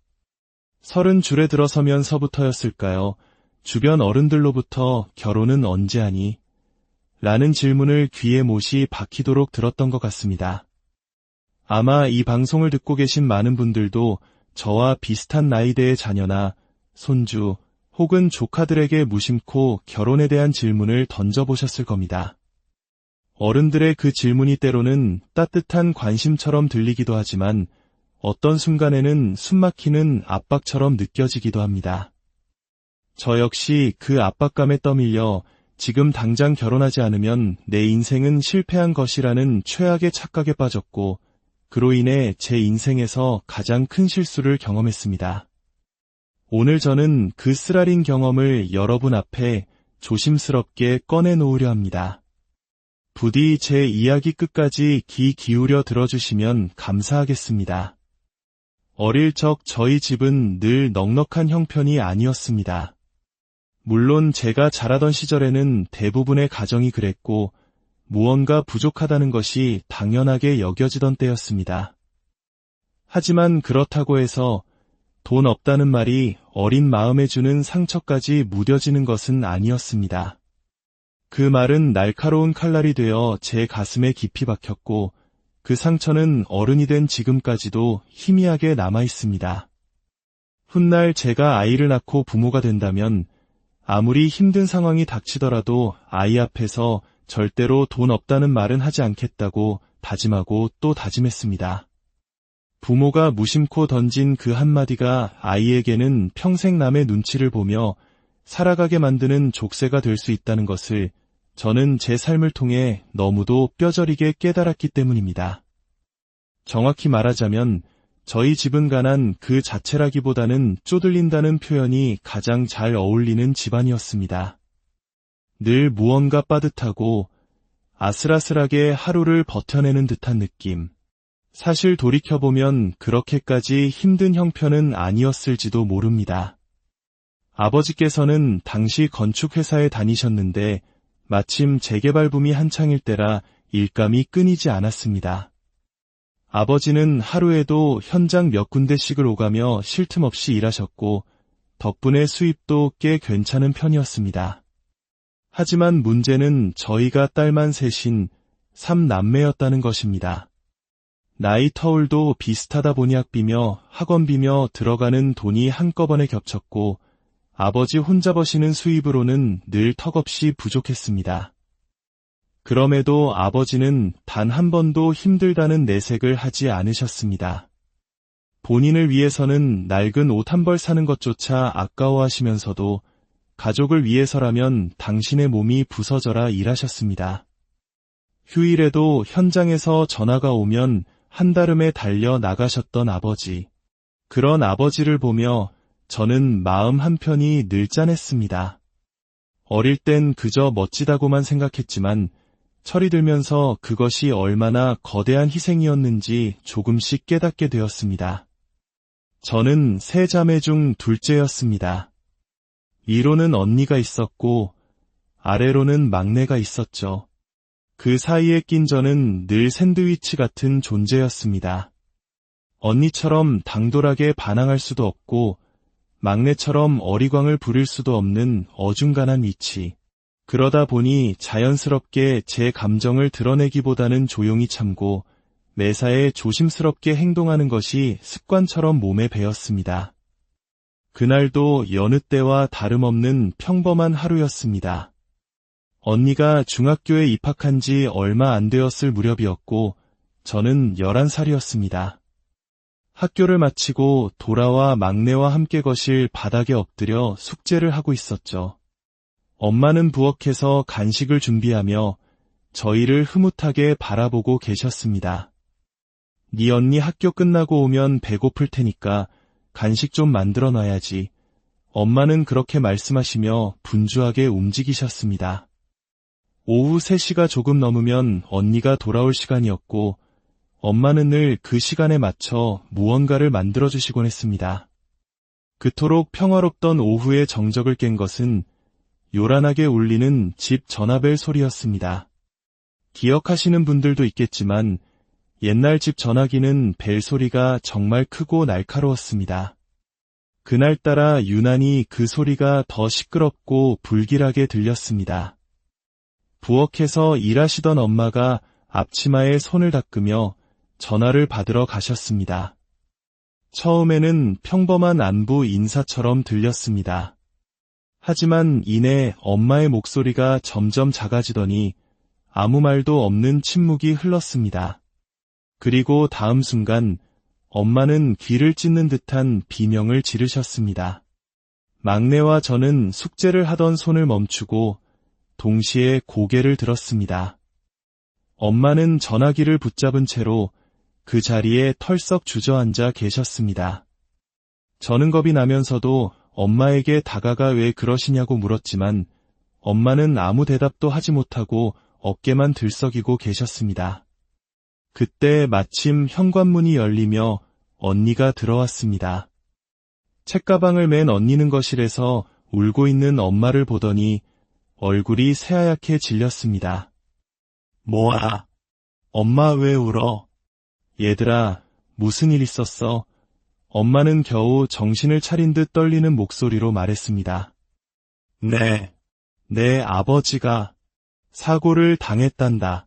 Speaker 1: 30 줄에 들어서면서부터였을까요? 주변 어른들로부터 결혼은 언제 하니? 라는 질문을 귀에 못이 박히도록 들었던 것 같습니다. 아마 이 방송을 듣고 계신 많은 분들도 저와 비슷한 나이대의 자녀나 손주 혹은 조카들에게 무심코 결혼에 대한 질문을 던져보셨을 겁니다. 어른들의 그 질문이 때로는 따뜻한 관심처럼 들리기도 하지만 어떤 순간에는 숨막히는 압박처럼 느껴지기도 합니다. 저 역시 그 압박감에 떠밀려 지금 당장 결혼하지 않으면 내 인생은 실패한 것이라는 최악의 착각에 빠졌고 그로 인해 제 인생에서 가장 큰 실수를 경험했습니다. 오늘 저는 그 쓰라린 경험을 여러분 앞에 조심스럽게 꺼내놓으려 합니다. 부디 제 이야기 끝까지 귀 기울여 들어주시면 감사하겠습니다. 어릴 적 저희 집은 늘 넉넉한 형편이 아니었습니다. 물론 제가 자라던 시절에는 대부분의 가정이 그랬고 무언가 부족하다는 것이 당연하게 여겨지던 때였습니다. 하지만 그렇다고 해서 돈 없다는 말이 어린 마음에 주는 상처까지 무뎌지는 것은 아니었습니다. 그 말은 날카로운 칼날이 되어 제 가슴에 깊이 박혔고 그 상처는 어른이 된 지금까지도 희미하게 남아 있습니다. 훗날 제가 아이를 낳고 부모가 된다면 아무리 힘든 상황이 닥치더라도 아이 앞에서 절대로 돈 없다는 말은 하지 않겠다고 다짐하고 또 다짐했습니다. 부모가 무심코 던진 그 한마디가 아이에게는 평생 남의 눈치를 보며 살아가게 만드는 족쇄가 될 수 있다는 것을 저는 제 삶을 통해 너무도 뼈저리게 깨달았기 때문입니다. 정확히 말하자면 저희 집은 가난 그 자체라기보다는 쪼들린다는 표현이 가장 잘 어울리는 집안이었습니다. 늘 무언가 빠듯하고 아슬아슬하게 하루를 버텨내는 듯한 느낌. 사실 돌이켜보면 그렇게까지 힘든 형편은 아니었을지도 모릅니다. 아버지께서는 당시 건축회사에 다니셨는데 마침 재개발 붐이 한창일 때라 일감이 끊이지 않았습니다. 아버지는 하루에도 현장 몇 군데씩을 오가며 쉴 틈 없이 일하셨고 덕분에 수입도 꽤 괜찮은 편이었습니다. 하지만 문제는 저희가 딸만 셋인 3남매였다는 것입니다. 나이 터울도 비슷하다 보니 학비며 학원비며 들어가는 돈이 한꺼번에 겹쳤고 아버지 혼자 버시는 수입으로는 늘 턱없이 부족했습니다. 그럼에도 아버지는 단 한 번도 힘들다는 내색을 하지 않으셨습니다. 본인을 위해서는 낡은 옷 한 벌 사는 것조차 아까워하시면서도 가족을 위해서라면 당신의 몸이 부서져라 일하셨습니다. 휴일에도 현장에서 전화가 오면 한달음에 달려 나가셨던 아버지. 그런 아버지를 보며 저는 마음 한편이 늘 짠했습니다. 어릴 땐 그저 멋지다고만 생각했지만 철이 들면서 그것이 얼마나 거대한 희생이었는지 조금씩 깨닫게 되었습니다. 저는 세 자매 중 둘째였습니다. 위로는 언니가 있었고 아래로는 막내가 있었죠. 그 사이에 낀 저는 늘 샌드위치 같은 존재였습니다. 언니처럼 당돌하게 반항할 수도 없고 막내처럼 어리광을 부릴 수도 없는 어중간한 위치. 그러다 보니 자연스럽게 제 감정을 드러내기보다는 조용히 참고 매사에 조심스럽게 행동하는 것이 습관처럼 몸에 배었습니다. 그날도 여느 때와 다름없는 평범한 하루였습니다. 언니가 중학교에 입학한 지 얼마 안 되었을 무렵이었고 저는 11살이었습니다. 학교를 마치고 돌아와 막내와 함께 거실 바닥에 엎드려 숙제를 하고 있었죠. 엄마는 부엌에서 간식을 준비하며 저희를 흐뭇하게 바라보고 계셨습니다. 네 언니 학교 끝나고 오면 배고플 테니까 간식 좀 만들어 놔야지. 엄마는 그렇게 말씀하시며 분주하게 움직이셨습니다. 오후 3시가 조금 넘으면 언니가 돌아올 시간이었고 엄마는 늘 그 시간에 맞춰 무언가를 만들어주시곤 했습니다. 그토록 평화롭던 오후의 정적을 깬 것은 요란하게 울리는 집 전화벨 소리였습니다. 기억하시는 분들도 있겠지만 옛날 집 전화기는 벨 소리가 정말 크고 날카로웠습니다. 그날따라 유난히 그 소리가 더 시끄럽고 불길하게 들렸습니다. 부엌에서 일하시던 엄마가 앞치마에 손을 닦으며 전화를 받으러 가셨습니다. 처음에는 평범한 안부 인사처럼 들렸습니다. 하지만 이내 엄마의 목소리가 점점 작아지더니 아무 말도 없는 침묵이 흘렀습니다. 그리고 다음 순간 엄마는 귀를 찢는 듯한 비명을 지르셨습니다. 막내와 저는 숙제를 하던 손을 멈추고 동시에 고개를 들었습니다. 엄마는 전화기를 붙잡은 채로 그 자리에 털썩 주저앉아 계셨습니다. 저는 겁이 나면서도 엄마에게 다가가 왜 그러시냐고 물었지만 엄마는 아무 대답도 하지 못하고 어깨만 들썩이고 계셨습니다. 그때 마침 현관문이 열리며 언니가 들어왔습니다. 책가방을 맨 언니는 거실에서 울고 있는 엄마를 보더니 얼굴이 새하얗게 질렸습니다. 뭐야? 엄마 왜 울어? 얘들아, 무슨 일 있었어? 엄마는 겨우 정신을 차린 듯 떨리는 목소리로 말했습니다. 내 아버지가 사고를 당했단다.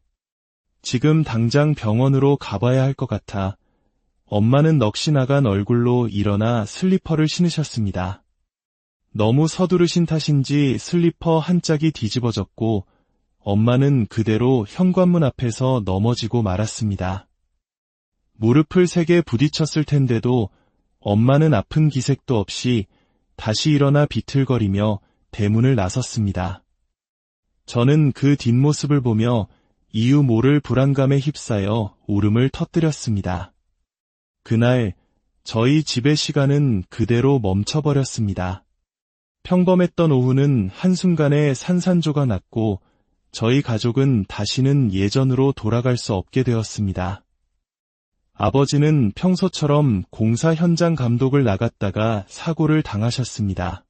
Speaker 1: 지금 당장 병원으로 가봐야 할 것 같아. 엄마는 넋이 나간 얼굴로 일어나 슬리퍼를 신으셨습니다. 너무 서두르신 탓인지 슬리퍼 한 짝이 뒤집어졌고 엄마는 그대로 현관문 앞에서 넘어지고 말았습니다. 무릎을 세게 부딪혔을 텐데도 엄마는 아픈 기색도 없이 다시 일어나 비틀거리며 대문을 나섰습니다. 저는 그 뒷모습을 보며 이유 모를 불안감에 휩싸여 울음을 터뜨렸습니다. 그날 저희 집의 시간은 그대로 멈춰버렸습니다. 평범했던 오후는 한순간에 산산조각 났고 저희 가족은 다시는 예전으로 돌아갈 수 없게 되었습니다. 아버지는 평소처럼 공사 현장 감독을 나갔다가 사고를 당하셨습니다.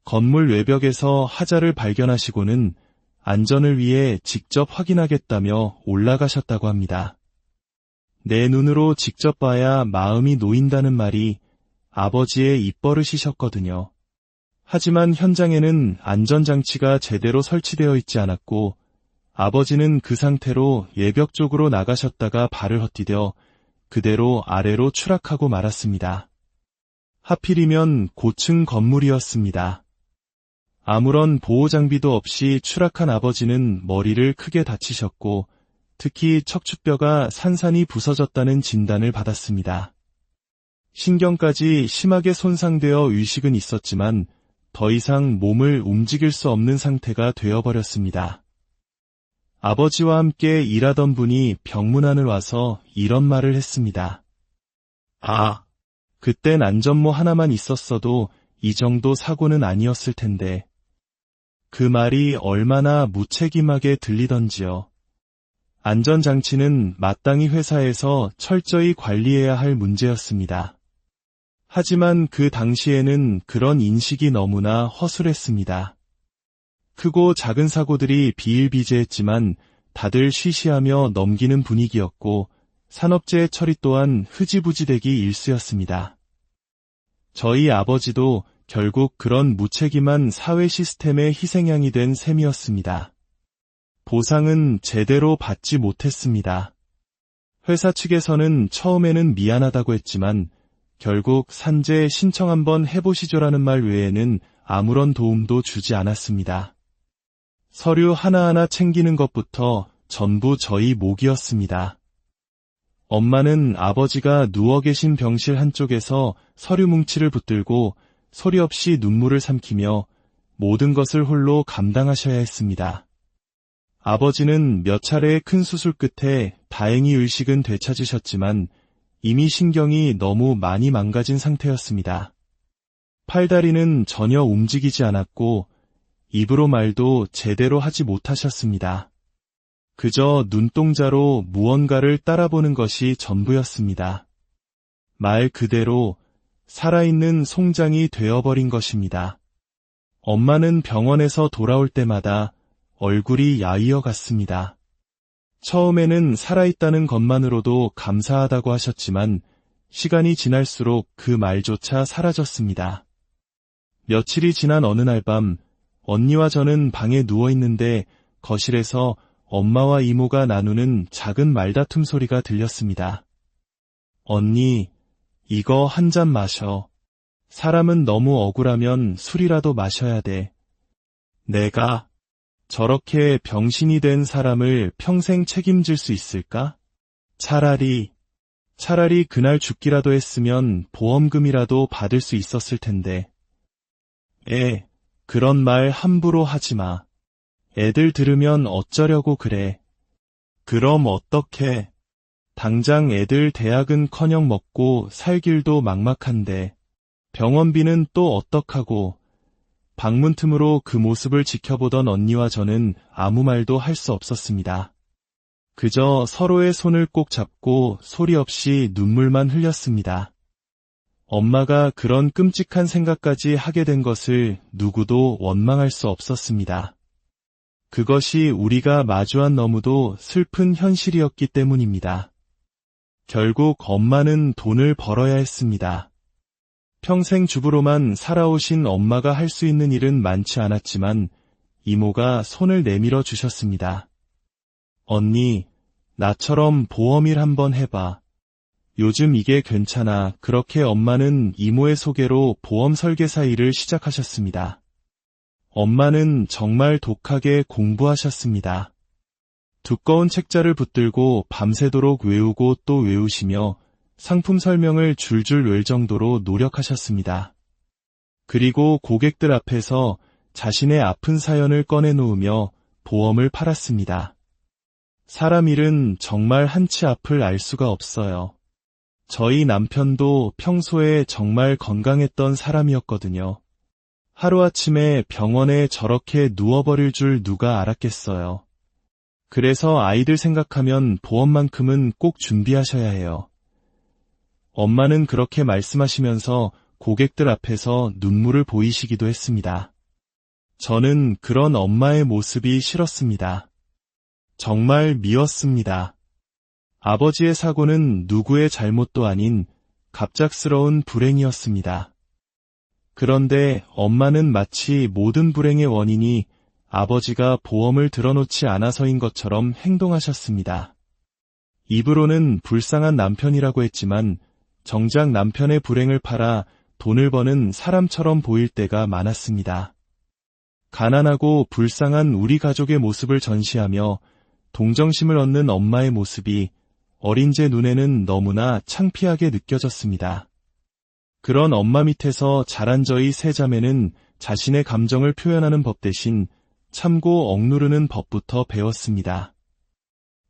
Speaker 1: 건물 외벽에서 하자를 발견하시고는 안전을 위해 직접 확인하겠다며 올라가셨다고 합니다. 내 눈으로 직접 봐야 마음이 놓인다는 말이 아버지의 입버릇이셨거든요. 하지만 현장에는 안전장치가 제대로 설치되어 있지 않았고 아버지는 그 상태로 예벽 쪽으로 나가셨다가 발을 헛디뎌 그대로 아래로 추락하고 말았습니다. 하필이면 고층 건물이었습니다. 아무런 보호장비도 없이 추락한 아버지는 머리를 크게 다치셨고 특히 척추뼈가 산산이 부서졌다는 진단을 받았습니다. 신경까지 심하게 손상되어 의식은 있었지만 더 이상 몸을 움직일 수 없는 상태가 되어버렸습니다. 아버지와 함께 일하던 분이 병문안을 와서 이런 말을 했습니다. 그땐 안전모 하나만 있었어도 이 정도 사고는 아니었을 텐데. 그 말이 얼마나 무책임하게 들리던지요. 안전장치는 마땅히 회사에서 철저히 관리해야 할 문제였습니다. 하지만 그 당시에는 그런 인식이 너무나 허술했습니다. 크고 작은 사고들이 비일비재했지만 다들 쉬쉬하며 넘기는 분위기였고 산업재해 처리 또한 흐지부지되기 일쑤였습니다. 저희 아버지도 결국 그런 무책임한 사회 시스템의 희생양이 된 셈이었습니다. 보상은 제대로 받지 못했습니다. 회사 측에서는 처음에는 미안하다고 했지만 결국 산재 신청 한번 해보시죠라는 말 외에는 아무런 도움도 주지 않았습니다. 서류 하나하나 챙기는 것부터 전부 저희 몫이었습니다. 엄마는 아버지가 누워 계신 병실 한쪽에서 서류 뭉치를 붙들고 소리 없이 눈물을 삼키며 모든 것을 홀로 감당하셔야 했습니다. 아버지는 몇 차례의 큰 수술 끝에 다행히 의식은 되찾으셨지만 이미 신경이 너무 많이 망가진 상태였습니다. 팔다리는 전혀 움직이지 않았고 입으로 말도 제대로 하지 못하셨습니다. 그저 눈동자로 무언가를 따라보는 것이 전부였습니다. 말 그대로 살아있는 송장이 되어버린 것입니다. 엄마는 병원에서 돌아올 때마다 얼굴이 야위어 갔습니다. 처음에는 살아있다는 것만으로도 감사하다고 하셨지만 시간이 지날수록 그 말조차 사라졌습니다. 며칠이 지난 어느 날 밤 언니와 저는 방에 누워있는데 거실에서 엄마와 이모가 나누는 작은 말다툼 소리가 들렸습니다. 언니, 이거 한 잔 마셔. 사람은 너무 억울하면 술이라도 마셔야 돼. 내가 저렇게 병신이 된 사람을 평생 책임질 수 있을까? 차라리 그날 죽기라도 했으면 보험금이라도 받을 수 있었을 텐데. 그런 말 함부로 하지 마. 애들 들으면 어쩌려고 그래. 그럼 어떡해. 당장 애들 대학은커녕 먹고 살 길도 막막한데 병원비는 또 어떡하고. 방문 틈으로 그 모습을 지켜보던 언니와 저는 아무 말도 할 수 없었습니다. 그저 서로의 손을 꼭 잡고 소리 없이 눈물만 흘렸습니다. 엄마가 그런 끔찍한 생각까지 하게 된 것을 누구도 원망할 수 없었습니다. 그것이 우리가 마주한 너무도 슬픈 현실이었기 때문입니다. 결국 엄마는 돈을 벌어야 했습니다. 평생 주부로만 살아오신 엄마가 할 수 있는 일은 많지 않았지만 이모가 손을 내밀어 주셨습니다. 언니, 나처럼 보험일 한번 해봐. 요즘 이게 괜찮아. 그렇게 엄마는 이모의 소개로 보험 설계사 일을 시작하셨습니다. 엄마는 정말 독하게 공부하셨습니다. 두꺼운 책자를 붙들고 밤새도록 외우고 또 외우시며 상품 설명을 줄줄 외울 정도로 노력하셨습니다. 그리고 고객들 앞에서 자신의 아픈 사연을 꺼내놓으며 보험을 팔았습니다. 사람 일은 정말 한치 앞을 알 수가 없어요. 저희 남편도 평소에 정말 건강했던 사람이었거든요. 하루아침에 병원에 저렇게 누워버릴 줄 누가 알았겠어요. 그래서 아이들 생각하면 보험만큼은 꼭 준비하셔야 해요. 엄마는 그렇게 말씀하시면서 고객들 앞에서 눈물을 보이시기도 했습니다. 저는 그런 엄마의 모습이 싫었습니다. 정말 미웠습니다. 아버지의 사고는 누구의 잘못도 아닌 갑작스러운 불행이었습니다. 그런데 엄마는 마치 모든 불행의 원인이 아버지가 보험을 들어놓지 않아서인 것처럼 행동하셨습니다. 입으로는 불쌍한 남편이라고 했지만 정작 남편의 불행을 팔아 돈을 버는 사람처럼 보일 때가 많았습니다. 가난하고 불쌍한 우리 가족의 모습을 전시하며 동정심을 얻는 엄마의 모습이 어린 제 눈에는 너무나 창피하게 느껴졌습니다. 그런 엄마 밑에서 자란 저희 세 자매는 자신의 감정을 표현하는 법 대신 참고 억누르는 법부터 배웠습니다.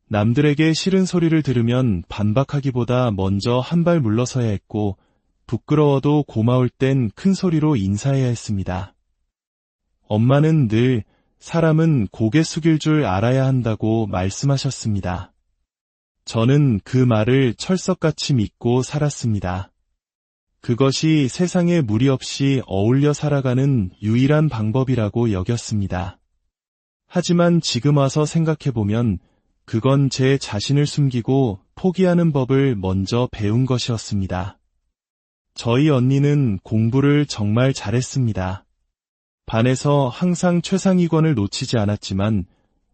Speaker 1: 남들에게 싫은 소리를 들으면 반박하기보다 먼저 한 발 물러서야 했고 부끄러워도 고마울 땐 큰 소리로 인사해야 했습니다. 엄마는 늘 사람은 고개 숙일 줄 알아야 한다고 말씀하셨습니다. 저는 그 말을 철석같이 믿고 살았습니다. 그것이 세상에 무리 없이 어울려 살아가는 유일한 방법이라고 여겼습니다. 하지만 지금 와서 생각해보면 그건 제 자신을 숨기고 포기하는 법을 먼저 배운 것이었습니다. 저희 언니는 공부를 정말 잘했습니다. 반에서 항상 최상위권을 놓치지 않았지만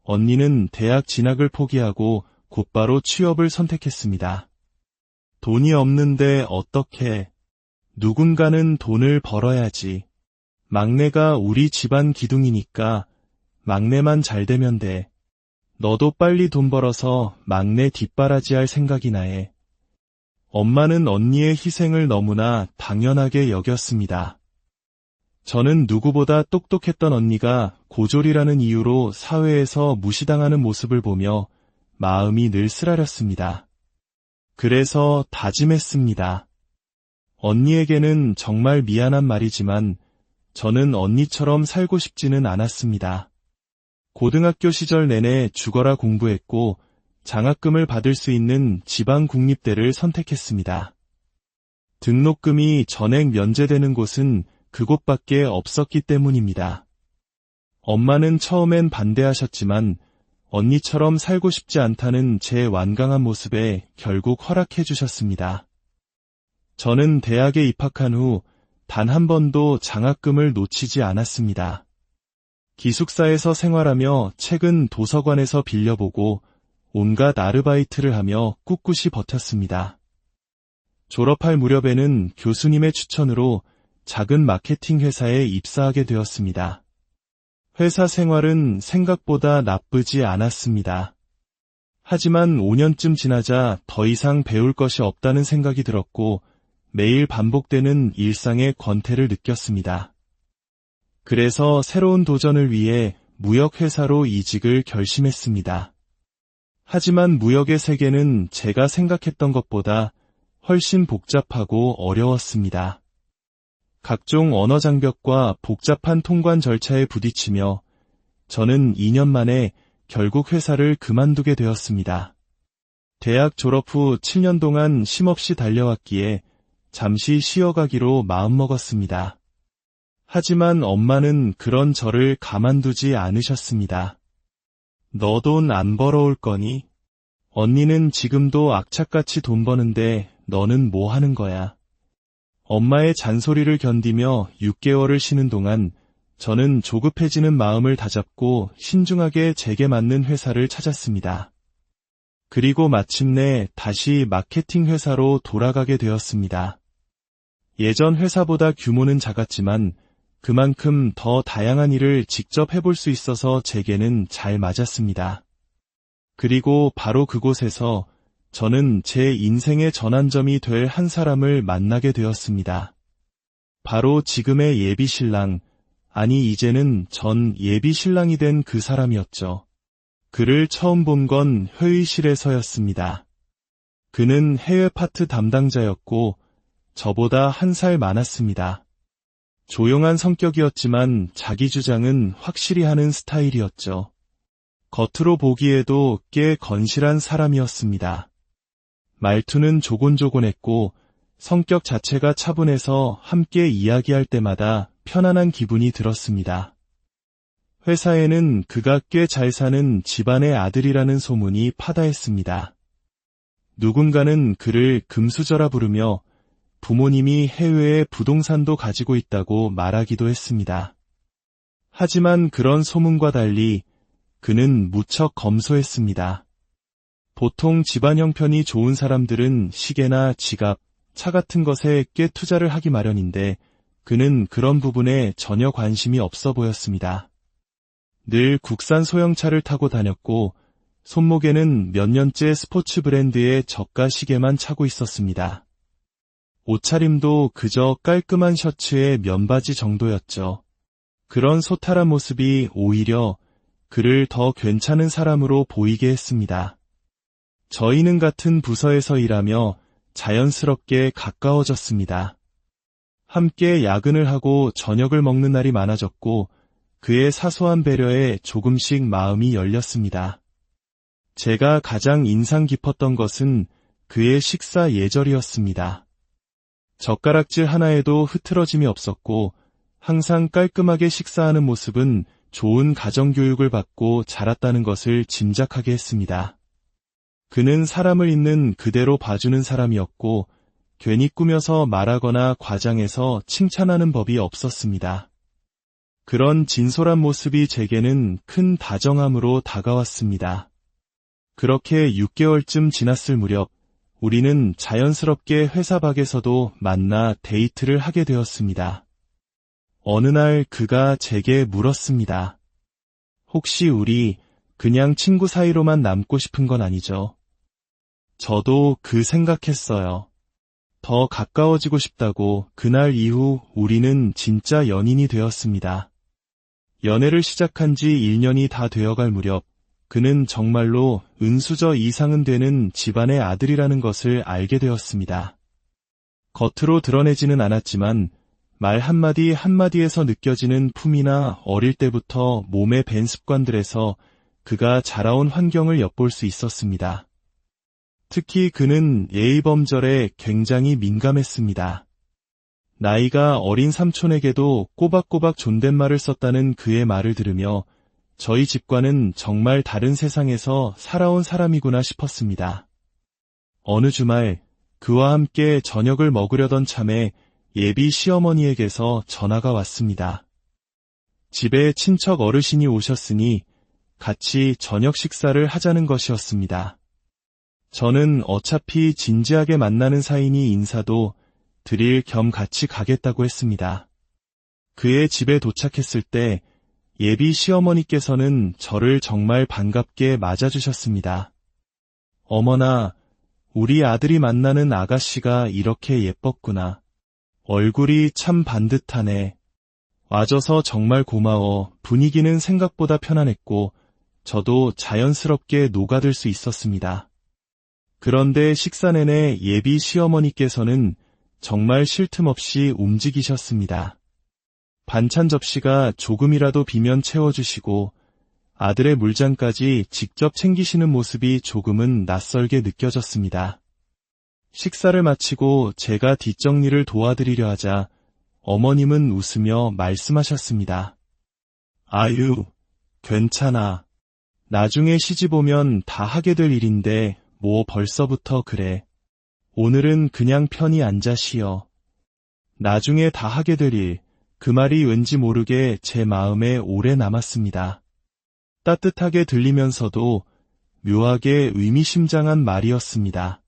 Speaker 1: 언니는 대학 진학을 포기하고 곧바로 취업을 선택했습니다. 돈이 없는데 어떻게? 누군가는 돈을 벌어야지. 막내가 우리 집안 기둥이니까 막내만 잘 되면 돼. 너도 빨리 돈 벌어서 막내 뒷바라지할 생각이나 해. 엄마는 언니의 희생을 너무나 당연하게 여겼습니다. 저는 누구보다 똑똑했던 언니가 고졸이라는 이유로 사회에서 무시당하는 모습을 보며 마음이 늘 쓰라렸습니다. 그래서 다짐했습니다. 언니에게는 정말 미안한 말이지만 저는 언니처럼 살고 싶지는 않았습니다. 고등학교 시절 내내 죽어라 공부했고 장학금을 받을 수 있는 지방 국립대를 선택했습니다. 등록금이 전액 면제되는 곳은 그곳밖에 없었기 때문입니다. 엄마는 처음엔 반대하셨지만 언니처럼 살고 싶지 않다는 제 완강한 모습에 결국 허락해 주셨습니다. 저는 대학에 입학한 후 단 한 번도 장학금을 놓치지 않았습니다. 기숙사에서 생활하며 책은 도서관에서 빌려보고 온갖 아르바이트를 하며 꿋꿋이 버텼습니다. 졸업할 무렵에는 교수님의 추천으로 작은 마케팅 회사에 입사하게 되었습니다. 회사 생활은 생각보다 나쁘지 않았습니다. 하지만 5년쯤 지나자 더 이상 배울 것이 없다는 생각이 들었고 매일 반복되는 일상의 권태를 느꼈습니다. 그래서 새로운 도전을 위해 무역회사로 이직을 결심했습니다. 하지만 무역의 세계는 제가 생각했던 것보다 훨씬 복잡하고 어려웠습니다. 각종 언어 장벽과 복잡한 통관 절차에 부딪히며 저는 2년 만에 결국 회사를 그만두게 되었습니다. 대학 졸업 후 7년 동안 쉼없이 달려왔기에 잠시 쉬어가기로 마음먹었습니다. 하지만 엄마는 그런 저를 가만두지 않으셨습니다. 너 돈 안 벌어올 거니? 언니는 지금도 악착같이 돈 버는데 너는 뭐 하는 거야? 엄마의 잔소리를 견디며 6개월을 쉬는 동안 저는 조급해지는 마음을 다잡고 신중하게 제게 맞는 회사를 찾았습니다. 그리고 마침내 다시 마케팅 회사로 돌아가게 되었습니다. 예전 회사보다 규모는 작았지만 그만큼 더 다양한 일을 직접 해볼 수 있어서 제게는 잘 맞았습니다. 그리고 바로 그곳에서 저는 제 인생의 전환점이 될 한 사람을 만나게 되었습니다. 바로 지금의 예비신랑, 아니 이제는 전 예비신랑이 된 그 사람이었죠. 그를 처음 본 건 회의실에서였습니다. 그는 해외 파트 담당자였고 저보다 1살 많았습니다. 조용한 성격이었지만 자기 주장은 확실히 하는 스타일이었죠. 겉으로 보기에도 꽤 건실한 사람이었습니다. 말투는 조곤조곤했고 성격 자체가 차분해서 함께 이야기할 때마다 편안한 기분이 들었습니다. 회사에는 그가 꽤 잘 사는 집안의 아들이라는 소문이 파다했습니다. 누군가는 그를 금수저라 부르며 부모님이 해외에 부동산도 가지고 있다고 말하기도 했습니다. 하지만 그런 소문과 달리 그는 무척 검소했습니다. 보통 집안 형편이 좋은 사람들은 시계나 지갑, 차 같은 것에 꽤 투자를 하기 마련인데 그는 그런 부분에 전혀 관심이 없어 보였습니다. 늘 국산 소형차를 타고 다녔고 손목에는 몇 년째 스포츠 브랜드의 저가 시계만 차고 있었습니다. 옷차림도 그저 깔끔한 셔츠에 면바지 정도였죠. 그런 소탈한 모습이 오히려 그를 더 괜찮은 사람으로 보이게 했습니다. 저희는 같은 부서에서 일하며 자연스럽게 가까워졌습니다. 함께 야근을 하고 저녁을 먹는 날이 많아졌고 그의 사소한 배려에 조금씩 마음이 열렸습니다. 제가 가장 인상 깊었던 것은 그의 식사 예절이었습니다. 젓가락질 하나에도 흐트러짐이 없었고 항상 깔끔하게 식사하는 모습은 좋은 가정교육을 받고 자랐다는 것을 짐작하게 했습니다. 그는 사람을 있는 그대로 봐주는 사람이었고 괜히 꾸며서 말하거나 과장해서 칭찬하는 법이 없었습니다. 그런 진솔한 모습이 제게는 큰 다정함으로 다가왔습니다. 그렇게 6개월쯤 지났을 무렵 우리는 자연스럽게 회사 밖에서도 만나 데이트를 하게 되었습니다. 어느 날 그가 제게 물었습니다. 혹시 우리 그냥 친구 사이로만 남고 싶은 건 아니죠? 저도 그 생각했어요. 더 가까워지고 싶다고. 그날 이후 우리는 진짜 연인이 되었습니다. 연애를 시작한 지 1년이 다 되어갈 무렵 그는 정말로 은수저 이상은 되는 집안의 아들이라는 것을 알게 되었습니다. 겉으로 드러내지는 않았지만 말 한마디 한마디에서 느껴지는 품이나 어릴 때부터 몸에 밴 습관들에서 그가 자라온 환경을 엿볼 수 있었습니다. 특히 그는 예의범절에 굉장히 민감했습니다. 나이가 어린 삼촌에게도 꼬박꼬박 존댓말을 썼다는 그의 말을 들으며 저희 집과는 정말 다른 세상에서 살아온 사람이구나 싶었습니다. 어느 주말 그와 함께 저녁을 먹으려던 참에 예비 시어머니에게서 전화가 왔습니다. 집에 친척 어르신이 오셨으니 같이 저녁 식사를 하자는 것이었습니다. 저는 어차피 진지하게 만나는 사이니 인사도 드릴 겸 같이 가겠다고 했습니다. 그의 집에 도착했을 때 예비 시어머니께서는 저를 정말 반갑게 맞아주셨습니다. 어머나, 우리 아들이 만나는 아가씨가 이렇게 예뻤구나. 얼굴이 참 반듯하네. 와줘서 정말 고마워. 분위기는 생각보다 편안했고 저도 자연스럽게 녹아들 수 있었습니다. 그런데 식사 내내 예비 시어머니께서는 정말 쉴 틈 없이 움직이셨습니다. 반찬 접시가 조금이라도 비면 채워주시고 아들의 물잔까지 직접 챙기시는 모습이 조금은 낯설게 느껴졌습니다. 식사를 마치고 제가 뒷정리를 도와드리려 하자 어머님은 웃으며 말씀하셨습니다. 아유, 괜찮아. 나중에 시집 오면 다 하게 될 일인데 뭐 벌써부터 그래. 오늘은 그냥 편히 앉아 쉬어. 나중에 다 하게 될 일. 그 말이 왠지 모르게 제 마음에 오래 남았습니다. 따뜻하게 들리면서도 묘하게 의미심장한 말이었습니다.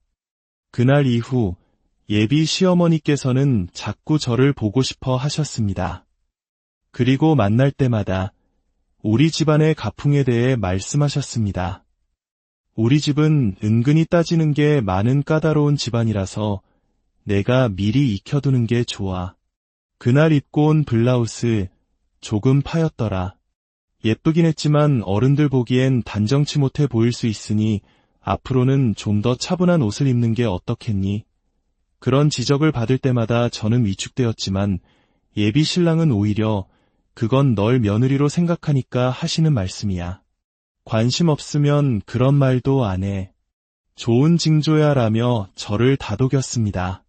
Speaker 1: 그날 이후 예비 시어머니께서는 자꾸 저를 보고 싶어 하셨습니다. 그리고 만날 때마다 우리 집안의 가풍에 대해 말씀하셨습니다. 우리 집은 은근히 따지는 게 많은 까다로운 집안이라서 내가 미리 익혀두는 게 좋아. 그날 입고 온 블라우스 조금 파였더라. 예쁘긴 했지만 어른들 보기엔 단정치 못해 보일 수 있으니 앞으로는 좀 더 차분한 옷을 입는 게 어떻겠니? 그런 지적을 받을 때마다 저는 위축되었지만 예비 신랑은 오히려 그건 널 며느리로 생각하니까 하시는 말씀이야. 관심 없으면 그런 말도 안 해. 좋은 징조야 라며 저를 다독였습니다.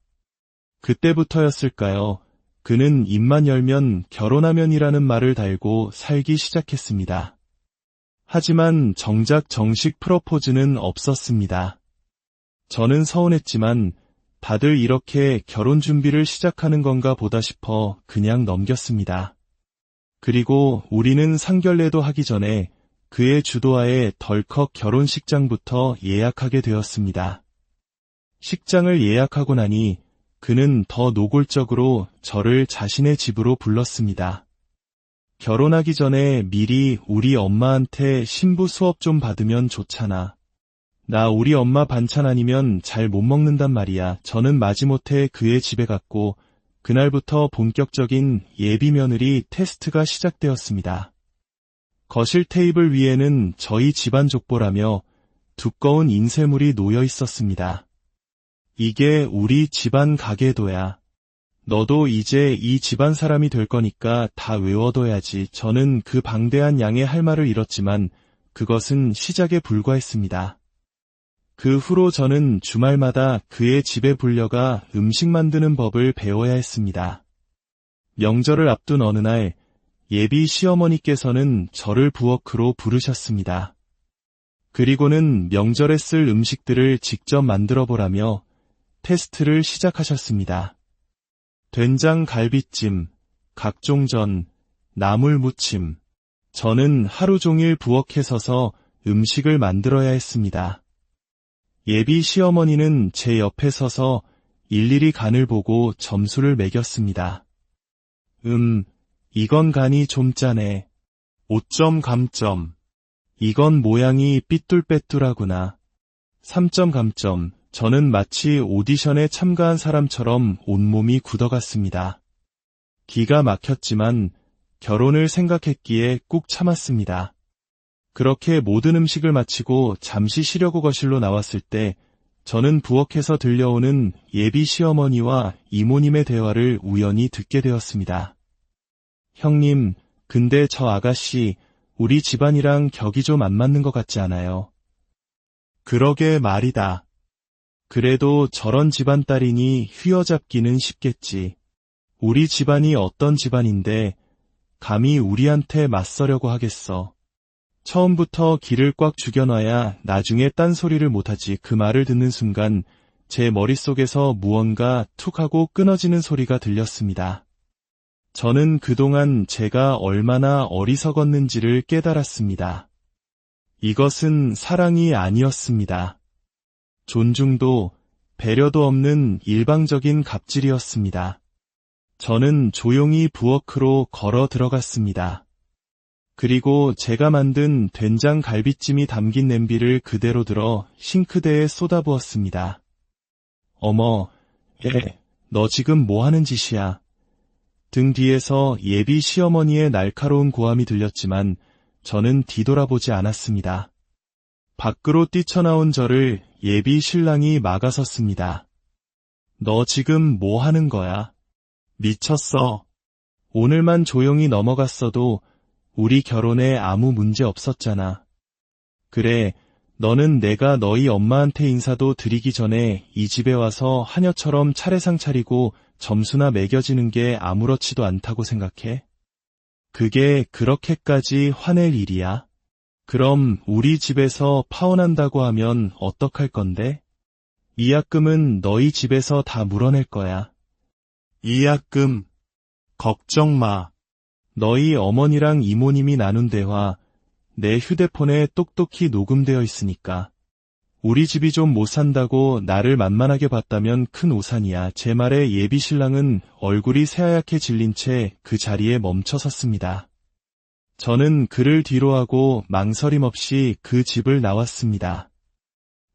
Speaker 1: 그때부터였을까요? 그는 입만 열면 결혼하면이라는 말을 달고 살기 시작했습니다. 하지만 정작 정식 프로포즈는 없었습니다. 저는 서운했지만 다들 이렇게 결혼 준비를 시작하는 건가 보다 싶어 그냥 넘겼습니다. 그리고 우리는 상견례도 하기 전에 그의 주도하에 덜컥 결혼식장부터 예약하게 되었습니다. 식장을 예약하고 나니 그는 더 노골적으로 저를 자신의 집으로 불렀습니다. 결혼하기 전에 미리 우리 엄마한테 신부 수업 좀 받으면 좋잖아. 나 우리 엄마 반찬 아니면 잘 못 먹는단 말이야. 저는 마지못해 그의 집에 갔고 그날부터 본격적인 예비 며느리 테스트가 시작되었습니다. 거실 테이블 위에는 저희 집안 족보라며 두꺼운 인쇄물이 놓여 있었습니다. 이게 우리 집안 가계도야. 너도 이제 이 집안 사람이 될 거니까 다 외워둬야지. 저는 그 방대한 양의 할 말을 잃었지만 그것은 시작에 불과했습니다. 그 후로 저는 주말마다 그의 집에 불려가 음식 만드는 법을 배워야 했습니다. 명절을 앞둔 어느 날 예비 시어머니께서는 저를 부엌으로 부르셨습니다. 그리고는 명절에 쓸 음식들을 직접 만들어 보라며 테스트를 시작하셨습니다. 된장 갈비찜, 각종 전, 나물 무침. 저는 하루 종일 부엌에 서서 음식을 만들어야 했습니다. 예비 시어머니는 제 옆에 서서 일일이 간을 보고 점수를 매겼습니다. 이건 간이 좀 짜네. 5점 감점. 이건 모양이 삐뚤빼뚤하구나. 3점 감점. 저는 마치 오디션에 참가한 사람처럼 온몸이 굳어갔습니다. 기가 막혔지만 결혼을 생각했기에 꾹 참았습니다. 그렇게 모든 음식을 마치고 잠시 쉬려고 거실로 나왔을 때 저는 부엌에서 들려오는 예비 시어머니와 이모님의 대화를 우연히 듣게 되었습니다. 형님, 근데 저 아가씨 우리 집안이랑 격이 좀 안 맞는 것 같지 않아요? 그러게 말이다. 그래도 저런 집안 딸이니 휘어잡기는 쉽겠지. 우리 집안이 어떤 집안인데 감히 우리한테 맞서려고 하겠어. 처음부터 기를 꽉 죽여놔야 나중에 딴소리를 못하지. 그 말을 듣는 순간 제 머릿속에서 무언가 툭 하고 끊어지는 소리가 들렸습니다. 저는 그동안 제가 얼마나 어리석었는지를 깨달았습니다. 이것은 사랑이 아니었습니다. 존중도 배려도 없는 일방적인 갑질이었습니다. 저는 조용히 부엌으로 걸어 들어갔습니다. 그리고 제가 만든 된장 갈비찜이 담긴 냄비를 그대로 들어 싱크대에 쏟아부었습니다. 어머, 너 지금 뭐 하는 짓이야? 등 뒤에서 예비 시어머니의 날카로운 고함이 들렸지만 저는 뒤돌아보지 않았습니다. 밖으로 뛰쳐나온 저를 예비 신랑이 막아섰습니다. 너 지금 뭐 하는 거야? 미쳤어. 오늘만 조용히 넘어갔어도 우리 결혼에 아무 문제 없었잖아. 그래, 너는 내가 너희 엄마한테 인사도 드리기 전에 이 집에 와서 하녀처럼 차례상 차리고 점수나 매겨지는 게 아무렇지도 않다고 생각해? 그게 그렇게까지 화낼 일이야? 그럼 우리 집에서 파혼한다고 하면 어떡할 건데? 이약금은 너희 집에서 다 물어낼 거야. 이약금, 걱정 마. 너희 어머니랑 이모님이 나눈 대화, 내 휴대폰에 똑똑히 녹음되어 있으니까. 우리 집이 좀 못 산다고 나를 만만하게 봤다면 큰 오산이야. 제 말에 예비 신랑은 얼굴이 새하얗게 질린 채 그 자리에 멈춰 섰습니다. 저는 그를 뒤로하고 망설임 없이 그 집을 나왔습니다.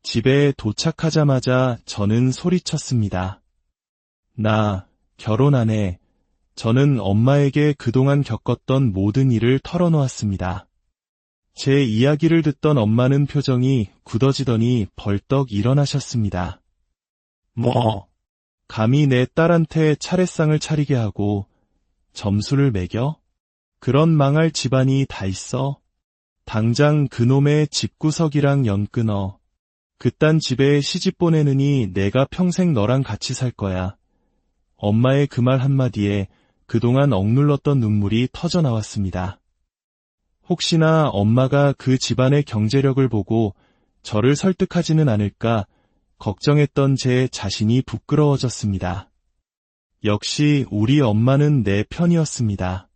Speaker 1: 집에 도착하자마자 저는 소리쳤습니다. 나 결혼 안 해. 저는 엄마에게 그동안 겪었던 모든 일을 털어놓았습니다. 제 이야기를 듣던 엄마는 표정이 굳어지더니 벌떡 일어나셨습니다. 뭐? 감히 내 딸한테 차례상을 차리게 하고 점수를 매겨? 그런 망할 집안이 다 있어? 당장 그놈의 집구석이랑 연 끊어. 그딴 집에 시집 보내느니 내가 평생 너랑 같이 살 거야. 엄마의 그 말 한마디에 그동안 억눌렀던 눈물이 터져 나왔습니다. 혹시나 엄마가 그 집안의 경제력을 보고 저를 설득하지는 않을까 걱정했던 제 자신이 부끄러워졌습니다. 역시 우리 엄마는 내 편이었습니다.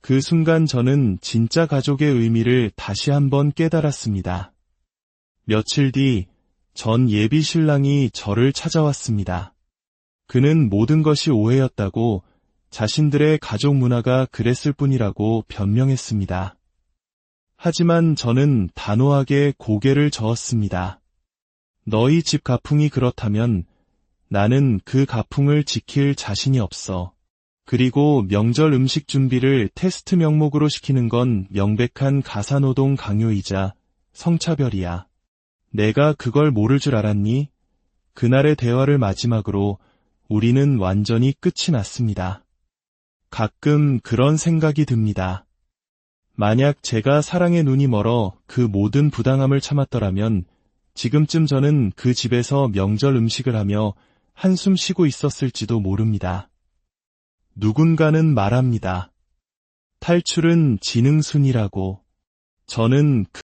Speaker 1: 그 순간 저는 진짜 가족의 의미를 다시 한번 깨달았습니다. 며칠 뒤 전 예비 신랑이 저를 찾아왔습니다. 그는 모든 것이 오해였다고 자신들의 가족 문화가 그랬을 뿐이라고 변명했습니다. 하지만 저는 단호하게 고개를 저었습니다. 너희 집 가풍이 그렇다면 나는 그 가풍을 지킬 자신이 없어. 그리고 명절 음식 준비를 테스트 명목으로 시키는 건 명백한 가사노동 강요이자 성차별이야. 내가 그걸 모를 줄 알았니? 그날의 대화를 마지막으로 우리는 완전히 끝이 났습니다. 가끔 그런 생각이 듭니다. 만약 제가 사랑에 눈이 멀어 그 모든 부당함을 참았더라면 지금쯤 저는 그 집에서 명절 음식을 하며 한숨 쉬고 있었을지도 모릅니다. 누군가는 말합니다. 탈출은 지능순이라고. 저는 그